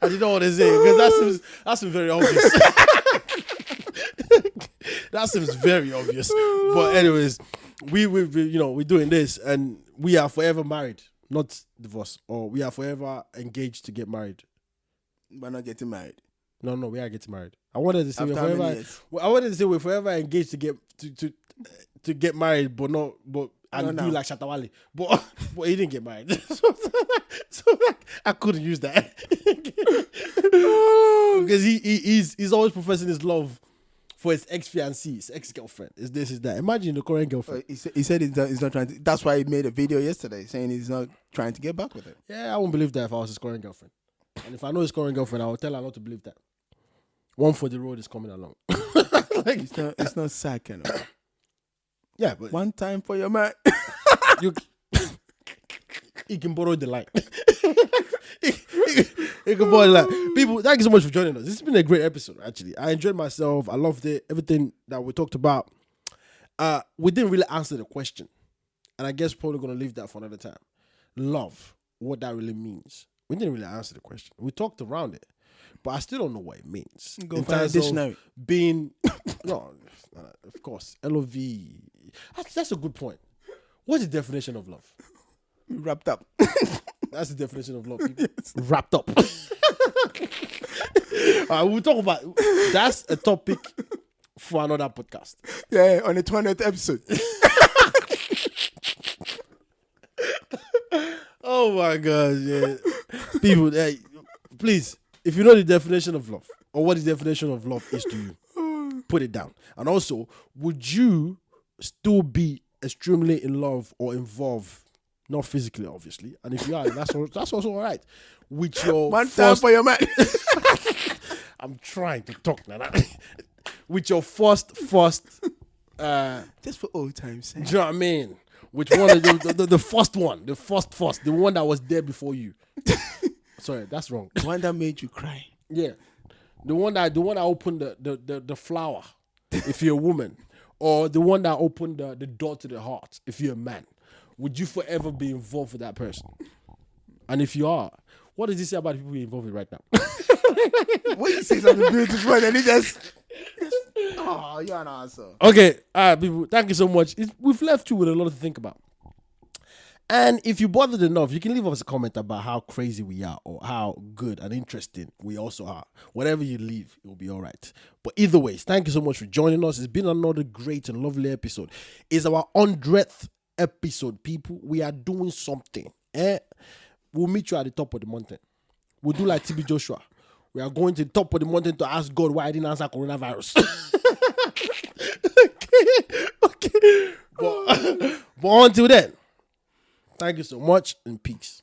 Speaker 1: I didn't want to say it because that seems very obvious. That seems very obvious. But anyways, we're doing this and we are forever married, not divorced, or we are forever engaged to get married.
Speaker 2: We're not getting married.
Speaker 1: No, we are getting married. I wanted to say
Speaker 2: After
Speaker 1: we're forever. I wanted to say we're forever engaged to get married, but not and do like Shatta Wale, but he didn't get married, so I couldn't use that because he's always professing his love for his ex-fiancée, his ex-girlfriend. Is this, is that? Imagine the current girlfriend.
Speaker 2: He said he's not trying to. That's why he made a video yesterday saying he's not trying to get back with her.
Speaker 1: Yeah, I wouldn't believe that if I was his current girlfriend. And if I know his current girlfriend, I will tell her not to believe that. One for the road is coming along.
Speaker 2: Like, it's not sad, kind of.
Speaker 1: Yeah, but
Speaker 2: one time for your man.
Speaker 1: You can borrow the line. You can borrow the line. People, thank you so much for joining us. This has been a great episode, actually. I enjoyed myself. I loved it. Everything that we talked about. We didn't really answer the question. And I guess probably going to leave that for another time. Love, what that really means. We didn't really answer the question. We talked around it. But I still don't know what it means.
Speaker 2: Go find a dictionary.
Speaker 1: Being, no, of course, LOV. That's a good point. What's the definition of love?
Speaker 2: Wrapped up.
Speaker 1: That's the definition of love, people. Yes. Wrapped up. We'll talk about, that's a topic for another podcast.
Speaker 2: Yeah, on the 20th episode.
Speaker 1: Oh my God, yeah. People, please, if you know the definition of love, or what the definition of love is to you, put it down. And also, would you still be extremely in love or involved, not physically, obviously, and if you are, that's also all right, with your
Speaker 2: one time for your man.
Speaker 1: I'm trying to talk now. With your first
Speaker 2: just for old times' sake.
Speaker 1: Do you know what I mean? Which one of the first one, the first, the one that was there before you. Sorry, that's wrong.
Speaker 2: The one that made you cry.
Speaker 1: Yeah, the one that opened the flower, if you're a woman, or the one that opened the door to the heart, if you're a man. Would you forever be involved with that person? And if you are, what does he say about the people you're involved with right now?
Speaker 2: What you say something beautiful and he just oh, you're an asshole.
Speaker 1: Okay, people, thank you so much. We've left you with a lot to think about. And if you bothered enough, you can leave us a comment about how crazy we are or how good and interesting we also are. Whatever you leave, it will be all right. But either ways, thank you so much for joining us. It's been another great and lovely episode. It's our 100th episode, people. We are doing something. We'll meet you at the top of the mountain. We'll do like TB Joshua. We are going to the top of the mountain to ask God why I didn't answer coronavirus. Okay. But until then, thank you so much and peace.